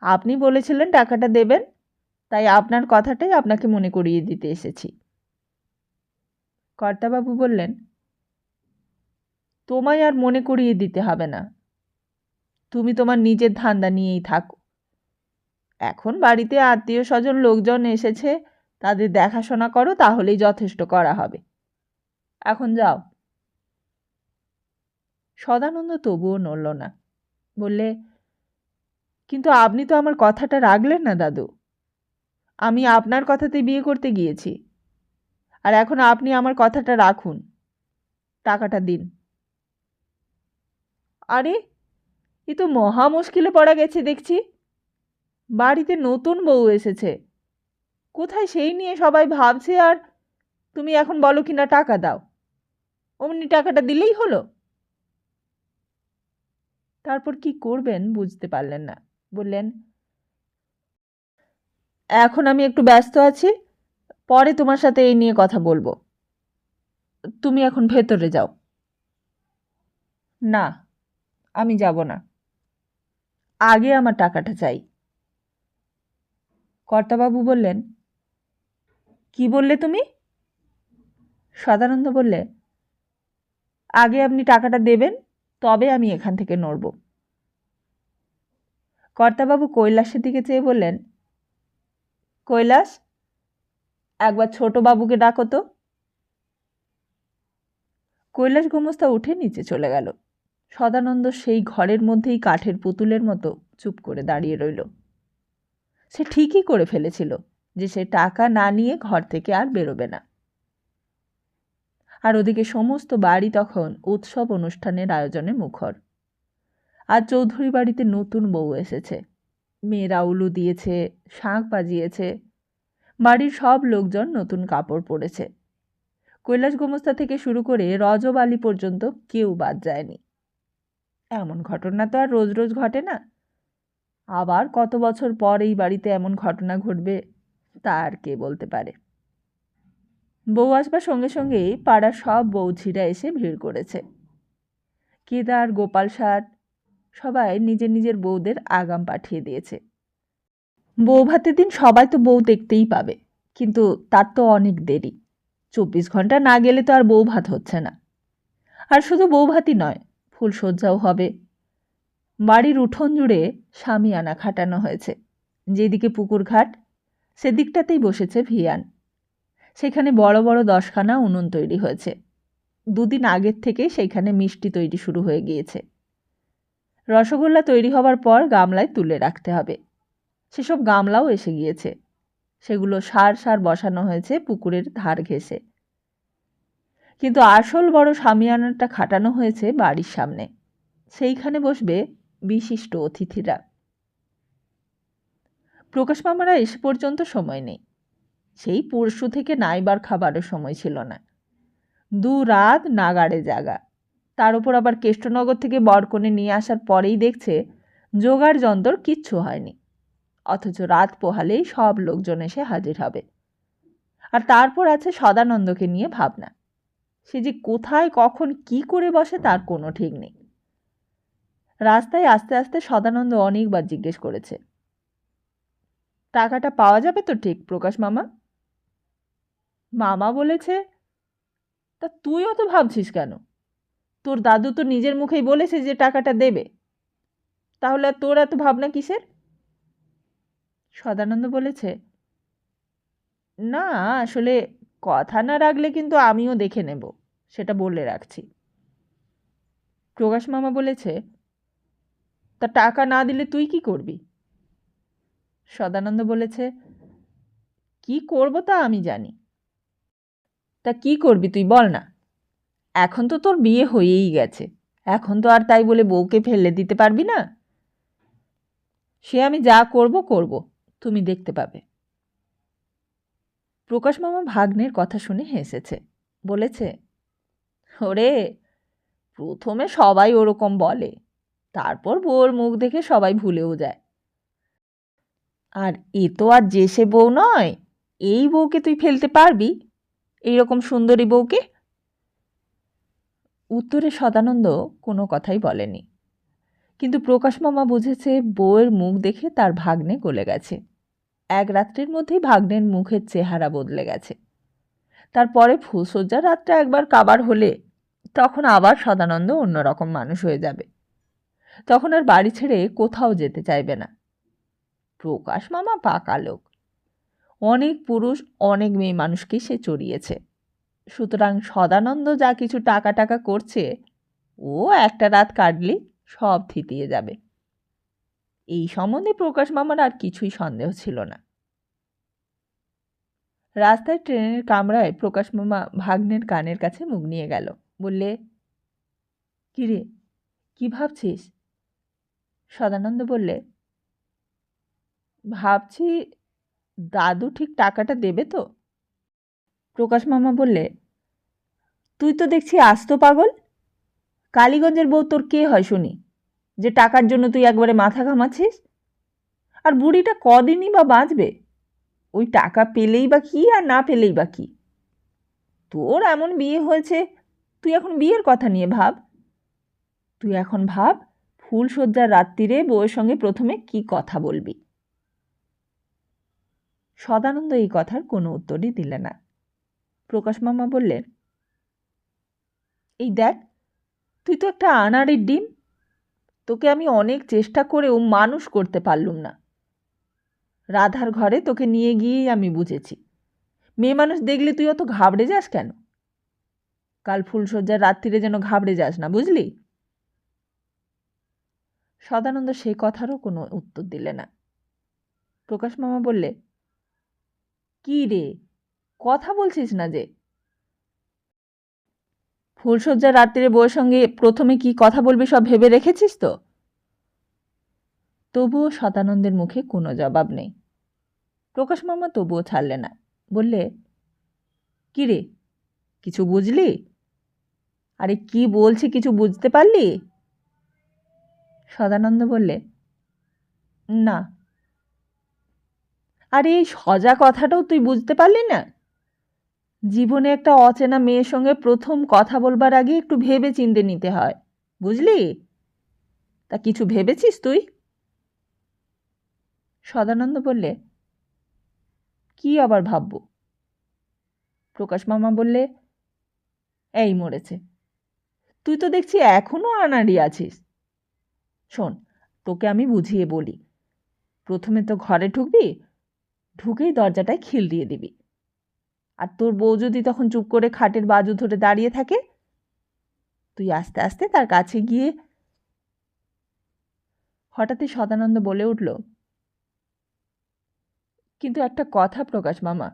আপনি বলেছিলেন টাকাটা দেবেন, তাই আপনার কথাটাই আপনাকে মনে করিয়ে দিতে এসেছি। কর্তাবাবু বললেন, তোমায় আর মনে করিয়ে দিতে হবে না, তুমি তোমার নিজের ধান্দা নিয়েই থাকো। এখন বাড়িতে আত্মীয় স্বজন লোকজন এসেছে, তাদের দেখাশোনা করো, তাহলেই যথেষ্ট করা হবে। এখন যাও। সদানন্দ তবুও নড়ল না, বললে, কিন্তু আপনি তো আমার কথাটা রাখলেন না দাদু। আমি আপনার কথাতেই বিয়ে করতে গিয়েছি, আর এখন আপনি আমার কথাটা রাখুন, টাকাটা দিন। আরে, এ তো মহা মুশকিলে পড়া গেছে দেখছি। বাড়িতে নতুন বউ এসেছে, কোথায় সেই নিয়ে সবাই ভাবছে, আর তুমি এখন বলো কিনা টাকা দাও। অমনি টাকাটা দিলেই হলো। তারপর কি করবেন বুঝতে পারলেন না, বললেন, এখন আমি একটু ব্যস্ত আছি, পরে তোমার সাথে এই নিয়ে কথা বলবো। তুমি এখন ভেতরে যাও। না, আমি যাব না, আগে আমার টাকাটা চাই। কর্তাবাবু বললেন, কি বললে তুমি? সদানন্দ বললে, আগে আপনি টাকাটা দেবেন, তবে আমি এখান থেকে নড়ব। কর্তাবাবু কৈলাসের দিকে চেয়ে বললেন, কৈলাস, একবার ছোট বাবুকে ডাকো তো। কৈলাস গোমস্তা উঠে নিচে চলে গেল। সদানন্দ সেই ঘরের মধ্যেই কাঠের পুতুলের মতো চুপ করে দাঁড়িয়ে রইল। সে ঠিকই করে ফেলেছিল যে সে টাকা না নিয়ে ঘর থেকে আর বেরোবে না। আর ওদিকে সমস্ত বাড়ি তখন উৎসব অনুষ্ঠানের আয়োজনে মুখর। আর চৌধুরী বাড়িতে নতুন বউ এসেছে, মেয়েরা উলু দিয়েছে, শাঁখ বাজিয়েছে, বাড়ির সব লোকজন নতুন কাপড় পরেছে। কৈলাস গোমস্তা থেকে শুরু করে রজব আলী পর্যন্ত কেউ বাদ যায়নি। এমন ঘটনা তো আর রোজ রোজ ঘটে না। আবার কত বছর পর এই বাড়িতে এমন ঘটনা ঘটবে তা আর কে বলতে পারে। বউ আসবার সঙ্গে সঙ্গেই পাড়ার সব বউঝিরা এসে ভিড় করেছে। কেদার, গোপাল ষাট সবাই নিজের নিজের বউদের আগাম পাঠিয়ে দিয়েছে। বউ ভাতের দিন সবাই তো বউ দেখতেই পাবে, কিন্তু তার তো অনেক দেরি। 24 ঘন্টা না গেলে তো আর বউ ভাত হচ্ছে না। আর শুধু বউ ভাতই নয়, ফুলসজ্জাও হবে। বাড়ির উঠোন জুড়ে শামিয়ানা খাটানো হয়েছে। যেদিকে পুকুর ঘাট, সেদিকটাতেই বসেছে ভিয়ান। সেখানে বড় বড় 10খানা উনুন তৈরি হয়েছে। দুদিন আগের থেকে সেইখানে মিষ্টি তৈরি শুরু হয়ে গিয়েছে। রসগোল্লা তৈরি হবার পর গামলায় তুলে রাখতে হবে। সেসব গামলাও এসে গিয়েছে। সেগুলো সার সার বসানো হয়েছে পুকুরের ধার ঘেঁষে। কিন্তু আসল বড় শামিয়ানাটা খাটানো হয়েছে বাড়ির সামনে। সেইখানে বসবে বিশিষ্ট অতিথিরা। প্রকাশ মামারা এসে পর্যন্ত সময় নেই। সেই পরশু থেকে নাইবার খাবারের সময় ছিল না। 2 রাত নাগাড়ে জাগা। তার উপর আবার কেষ্টনগর থেকে বরকনে নিয়ে আসার পরেই দেখছে জোগাড় যন্তর কিচ্ছু হয়নি। অথচ রাত পোহালেই সব লোকজন এসে হাজির হবে। আর তারপর আছে সদানন্দকে নিয়ে ভাবনা। সে যে কোথায় কখন কি করে বসে তার কোনো ঠিক নেই। রাস্তায় আস্তে আস্তে সদানন্দ অনেকবার জিজ্ঞেস করেছে, টাকাটা পাওয়া যাবে তো ঠিক প্রকাশ মামা? মামা বলেছে, তা তুই অত ভাবছিস কেন? তোর দাদু তো নিজের মুখেই বলেছে যে টাকাটা দেবে, তাহলে আর তোর এত ভাবনা কিসের? সদানন্দ বলেছে, না আসলে কথা না রাখলে কিন্তু আমিও দেখে নেব, সেটা বলে রাখছি। প্রকাশ মামা বলেছে, তা টাকা না দিলে তুই কি করবি? সদানন্দ বলেছে, কি করব তা আমি জানি। তা কি করবি তুই বল না। এখন তো তোর বিয়ে হয়েই গেছে, এখন তো আর তাই বলে বউকে ফেলে দিতে পারবি না। সে আমি যা করব করব, তুমি দেখতে পাবে। প্রকাশ মামা ভাগ্নের কথা শুনে হেসেছে, বলেছে, ওরে, প্রথমে সবাই ওরকম বলে, তারপর বউর মুখ দেখে সবাই ভুলেও যায়। আর এ তো আর যে সে বউ নয়, এই বউকে তুই ফেলতে পারবি, এইরকম সুন্দরী বউকে? উত্তরে সদানন্দ কোনো কথাই বলেনি। কিন্তু প্রকাশ মামা বুঝেছে বউয়ের মুখ দেখে তার ভাগ্নে গলে গেছে। এক রাত্রির মধ্যেই ভাগ্নের মুখের চেহারা বদলে গেছে। তারপরে ফুলসজ্জার রাতটা একবার কাবার হলে তখন আবার সদানন্দ অন্যরকম মানুষ হয়ে যাবে। তখন আর বাড়ি ছেড়ে কোথাও যেতে চাইবে না। প্রকাশ মামা পাকা লোক। অনেক পুরুষ অনেক মেয়ে মানুষকেই সে চড়িয়েছে। সুতরাং সদানন্দ যা কিছু টাকা টাকা করছে, ও একটা রাত কাটলি সব থিতিয়ে যাবে। এই সম্বন্ধে প্রকাশ মামার আর কিছুই সন্দেহ ছিল না। রাস্তায় ট্রেনের কামরায় প্রকাশ মামা ভাগ্নের কানের কাছে মুখ নিয়ে গেল। বললে, কিরে, কি ভাবছিস? সদানন্দ বললে, ভাবছি দাদু ঠিক টাকাটা দেবে তো? প্রকাশ মামা বললে, তুই তো দেখছি আস্ত পাগল। কালীগঞ্জের বউ তোর কে হয় শুনি, যে টাকার জন্য তুই একবারে মাথা ঘামাচ্ছিস? আর বুড়িটা কদিনই বা বাঁচবে? ওই টাকা পেলেই বা কি আর না পেলেই বা কি? তোর এমন বিয়ে হয়েছে, তুই এখন বিয়ের কথা নিয়ে ভাব। তুই এখন ভাব ফুলশয্যার রাত্রিরে বউয়ের সঙ্গে প্রথমে কি কথা বলবি। সদানন্দ এই কথার কোনো উত্তরই দিলে না। প্রকাশ মামা বললেন, এই দেখ, তুই তো একটা আনাড়ির ডিম। তোকে আমি অনেক চেষ্টা করেও মানুষ করতে পারলুম না। রাধার ঘরে তোকে নিয়ে গিয়েই আমি বুঝেছি, মেয়ে মানুষ দেখলে তুই অত ঘাবড়ে যাস কেন। কাল ফুলশয্যার রাত্রিরে যেন ঘাবড়ে যাস না, বুঝলি? সদানন্দ সেই কথারও কোনো উত্তর দিলে না। প্রকাশ মামা বললে, কি রে, কথা বলছিস না যে? ফুলশয্যার রাত্রিরে বউয়ের সঙ্গে প্রথমে কি কথা বলবি সব ভেবে রেখেছিস তো? তবুও সদানন্দের মুখে কোনো জবাব নেই। প্রকাশ মামা তবুও ছাড়লে না। বললে, কি রে, কিছু বুঝলি? আরে কি বলছি কিছু বুঝতে পারলি? সদানন্দ বললে, না। আরে এই সজা কথাটাও তুই বুঝতে পারলি না? জীবনে একটা অচেনা মেয়ের সঙ্গে প্রথম কথা বলবার আগে একটু ভেবে চিন্তে নিতে হয়, বুঝলি? তা কিছু ভেবেছিস তুই? সদানন্দ বললে, কি আবার ভাবব? প্রকাশ মামা বললে, এই মরেছে, তুই তো দেখছি এখনো আনাড়ি আছিস। শোন, তোকে আমি বুঝিয়ে বলি। প্রথমে তো ঘরে ঢুকবি, ঢুকেই দরজাটায় খিল দিয়ে দিবি। আর তোর বউ যদি তখন চুপ করে খাটের বাজু ধরে দাঁড়িয়ে থাকে, তুই আস্তে আস্তে তার কাছে গিয়ে। হঠাৎই সদানন্দ বলে উঠল, কিন্তু একটা কথা প্রকাশ মামা,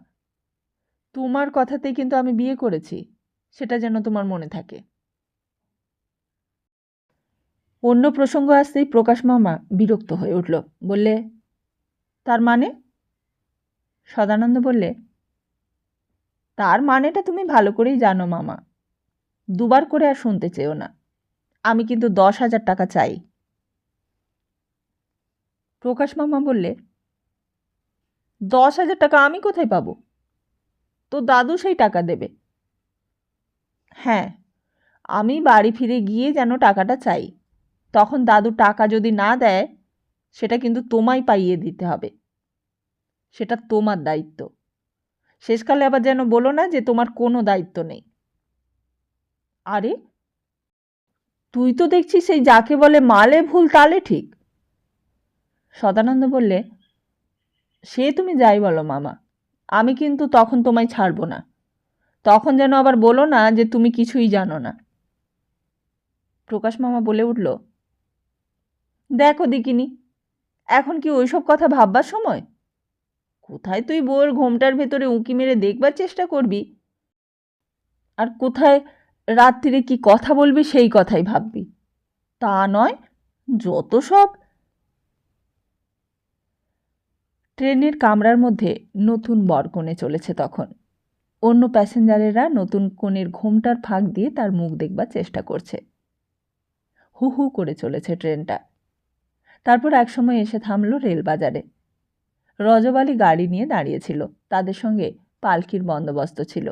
তোমার কথাতেই কিন্তু আমি বিয়ে করেছি, সেটা যেন তোমার মনে থাকে। অন্য প্রসঙ্গ আসতেই প্রকাশ মামা বিরক্ত হয়ে উঠল। বললে, তার মানে? সদানন্দ বললে, তার মানেটা তুমি ভালো করেই জানো মামা, দুবার করে আর শুনতে চেও না। আমি কিন্তু 10,000 টাকা চাই। প্রকাশ মামা বললে, 10,000 টাকা আমি কোথায় পাবো? তো দাদু সেই টাকা দেবে। হ্যাঁ, আমি বাড়ি ফিরে গিয়ে যেন টাকাটা চাই। তখন দাদু টাকা যদি না দেয়, সেটা কিন্তু তোমায় পাইয়ে দিতে হবে। সেটা তোমার দায়িত্ব। শেষকালে আবার যেন বলো না যে তোমার কোনো দায়িত্ব নেই। আরে, তুই তো দেখছি সেই যাকে বলে মালে ভুল তালে ঠিক। সদানন্দ বললে, সে তুমি যাই বলো মামা, আমি কিন্তু তখন তোমায় ছাড়বো না। তখন যেন আবার বলো না যে তুমি কিছুই জানো না। প্রকাশ মামা বলে উঠল, দেখো দিকিনি, এখন কি ওইসব কথা ভাববার সময়? কোথায় তুই বউয়ের ঘোমটার ভেতরে উঁকি মেরে দেখবার চেষ্টা করবি, আর কোথায় রাত্রিরে কি কথা বলবি সেই কথাই ভাববি। তা নয়, যত সব। ট্রেনের কামরার মধ্যে নতুন বরকনে চলেছে তখন। অন্য প্যাসেঞ্জারেরা নতুন কনের ঘোমটার ফাঁক দিয়ে তার মুখ দেখবার চেষ্টা করছে। হু হু করে চলেছে ট্রেনটা। তারপর একসময় এসে থামল রেলবাজারে। রজবালি গাড়ি নিয়ে দাঁড়িয়েছিল, তাদের সঙ্গে পালকির বন্দোবস্ত ছিল।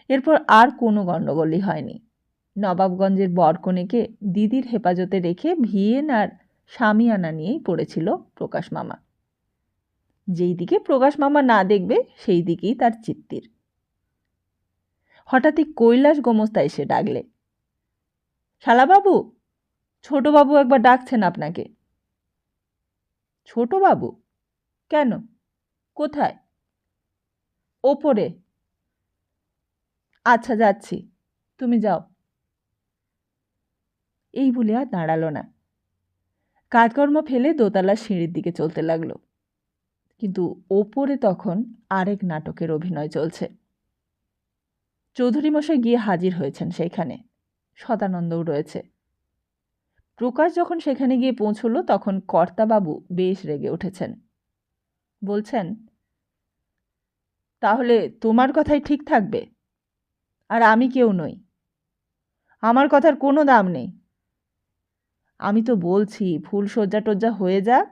এরপর আর কোনো গণ্ডগোলই হয়নি। নবাবগঞ্জের বরকনেকে দিদির হেফাজতে রেখে ভিয়েন আর সামিয়ানা নিয়েই পড়েছিল প্রকাশ মামা। যেই দিকে প্রকাশ মামা না দেখবে সেই দিকেই তার চিত্তির। হঠাৎই কৈলাস গোমস্তা এসে ডাকলে, শালাবাবু, ছোটবাবু একবার ডাকছেন আপনাকে। ছোটবাবু? কেন, কোথায়? ওপরে। আচ্ছা, যাচ্ছি, তুমি যাও। এই বলে আর দাঁড়ালো না। কাজকর্ম ফেলে দোতলার সিঁড়ির দিকে চলতে লাগলো। কিন্তু ওপরে তখন আরেক নাটকের অভিনয় চলছে। চৌধুরীমশাই গিয়ে হাজির হয়েছেন সেইখানে। সদানন্দও রয়েছে। প্রকাশ যখন সেখানে গিয়ে পৌঁছল তখন কর্তাবাবু বেশ রেগে উঠেছেন। বলছেন, তাহলে তোমার কথাই ঠিক থাকবে, আর আমি কেউ নই। আমার কথার কোনো দাম নেই। আমি তো বলছি ফুল সজ্জা টজ্জা হয়ে যাক,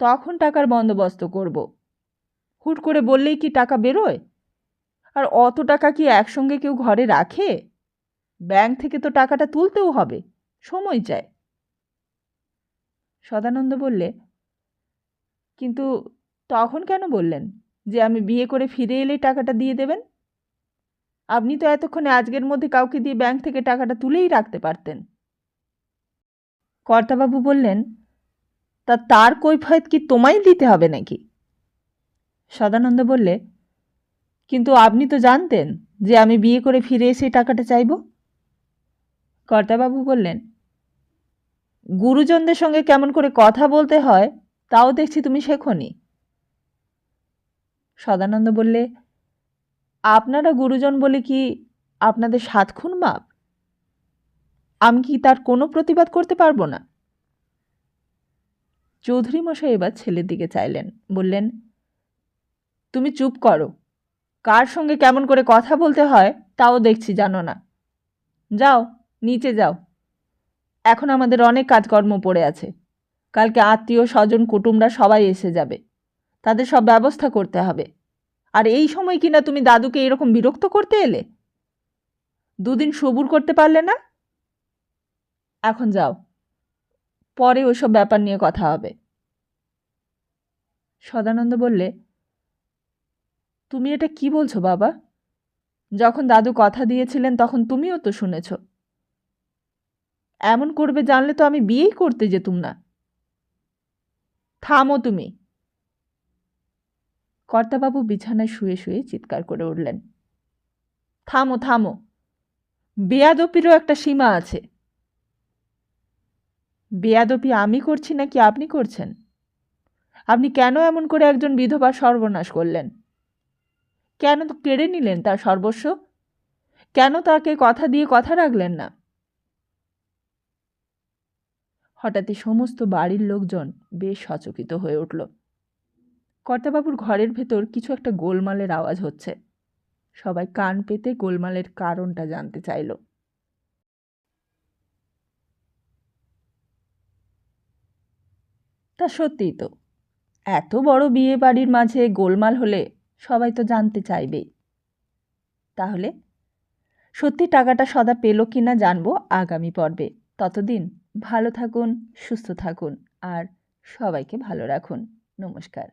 তখন টাকার বন্দোবস্ত করব। হুট করে বললেই কি টাকা বেরোয়? আর অত টাকা কি একসঙ্গে কেউ ঘরে রাখে? ব্যাংক থেকে তো টাকাটা তুলতেও হবে, সময় চায়। সদানন্দ বললে, কিন্তু তখন কেন বললেন যে আমি বিয়ে করে ফিরে এলেই টাকাটা দিয়ে দেবেন? আপনি তো এতক্ষণে আজকের মধ্যে কাউকে দিয়ে ব্যাংক থেকে টাকাটা তুলেই রাখতে পারতেন। কর্তাবাবু বললেন, তার কৈফিয়ত কি তোমায় দিতে হবে নাকি? সদানন্দ বললে, কিন্তু আপনি তো জানতেন যে আমি বিয়ে করে ফিরে এসে টাকাটা চাইব। কর্তাবাবু বললেন, গুরুজনদের সঙ্গে কেমন করে কথা বলতে হয় তাও দেখছি তুমি শেখোনি। সদানন্দ বললে, আপনারা গুরুজন বলে কি আপনাদের 7 খুন মাপ? আমি কি তার কোনো প্রতিবাদ করতে পারবো না? চৌধুরী মশাই এবার ছেলের দিকে চাইলেন, বললেন, তুমি চুপ করো। কার সঙ্গে কেমন করে কথা বলতে হয় তাও দেখছি জানো না। যাও, নিচে যাও। এখন আমাদের অনেক কাজকর্ম পড়ে আছে। কালকে আত্মীয় স্বজন কুটুমরা সবাই এসে যাবে, তাদের সব ব্যবস্থা করতে হবে। আর এই সময় কিনা তুমি দাদুকে এরকম বিরক্ত করতে এলে? দুদিন সবুর করতে পারলে না? এখন যাও, পরে ওইসব ব্যাপার নিয়ে কথা হবে। সদানন্দ বললে, তুমি এটা কি বলছো বাবা? যখন দাদু কথা দিয়েছিলেন তখন তুমিও তো শুনেছ। এমন করবে জানলে তো আমি বিয়েই করতে যেতুম না। থামো তুমি। কর্তাবাবু বিছানায় শুয়ে শুয়ে চিৎকার করে উঠলেন, থামো থামো, বেয়াদপিরও একটা সীমা আছে। বেয়াদপি আমি করছি নাকি আপনি করছেন? আপনি কেন এমন করে একজন বিধবার সর্বনাশ করলেন? কেন তো কেড়ে নিলেন তার সর্বস্ব? কেন তাকে কথা দিয়ে কথা রাখলেন না? হঠাৎই সমস্ত বাড়ির লোকজন বেশ সচকিত হয়ে উঠল। কর্তাবাবুর ঘরের ভেতর কিছু একটা গোলমালের আওয়াজ হচ্ছে। সবাই কান পেতে গোলমালের কারণটা জানতে চাইল। তা সত্যিই তো, এত বড় বিয়ে বাড়ির মাঝে গোলমাল হলে সবাই তো জানতে চাইবেই। তাহলে সত্যি টাকাটা সদা পেল কিনা জানবো আগামী পর্বে। ততদিন ভালো থাকুন, সুস্থ থাকুন আর সবাইকে ভালো রাখুন। নমস্কার।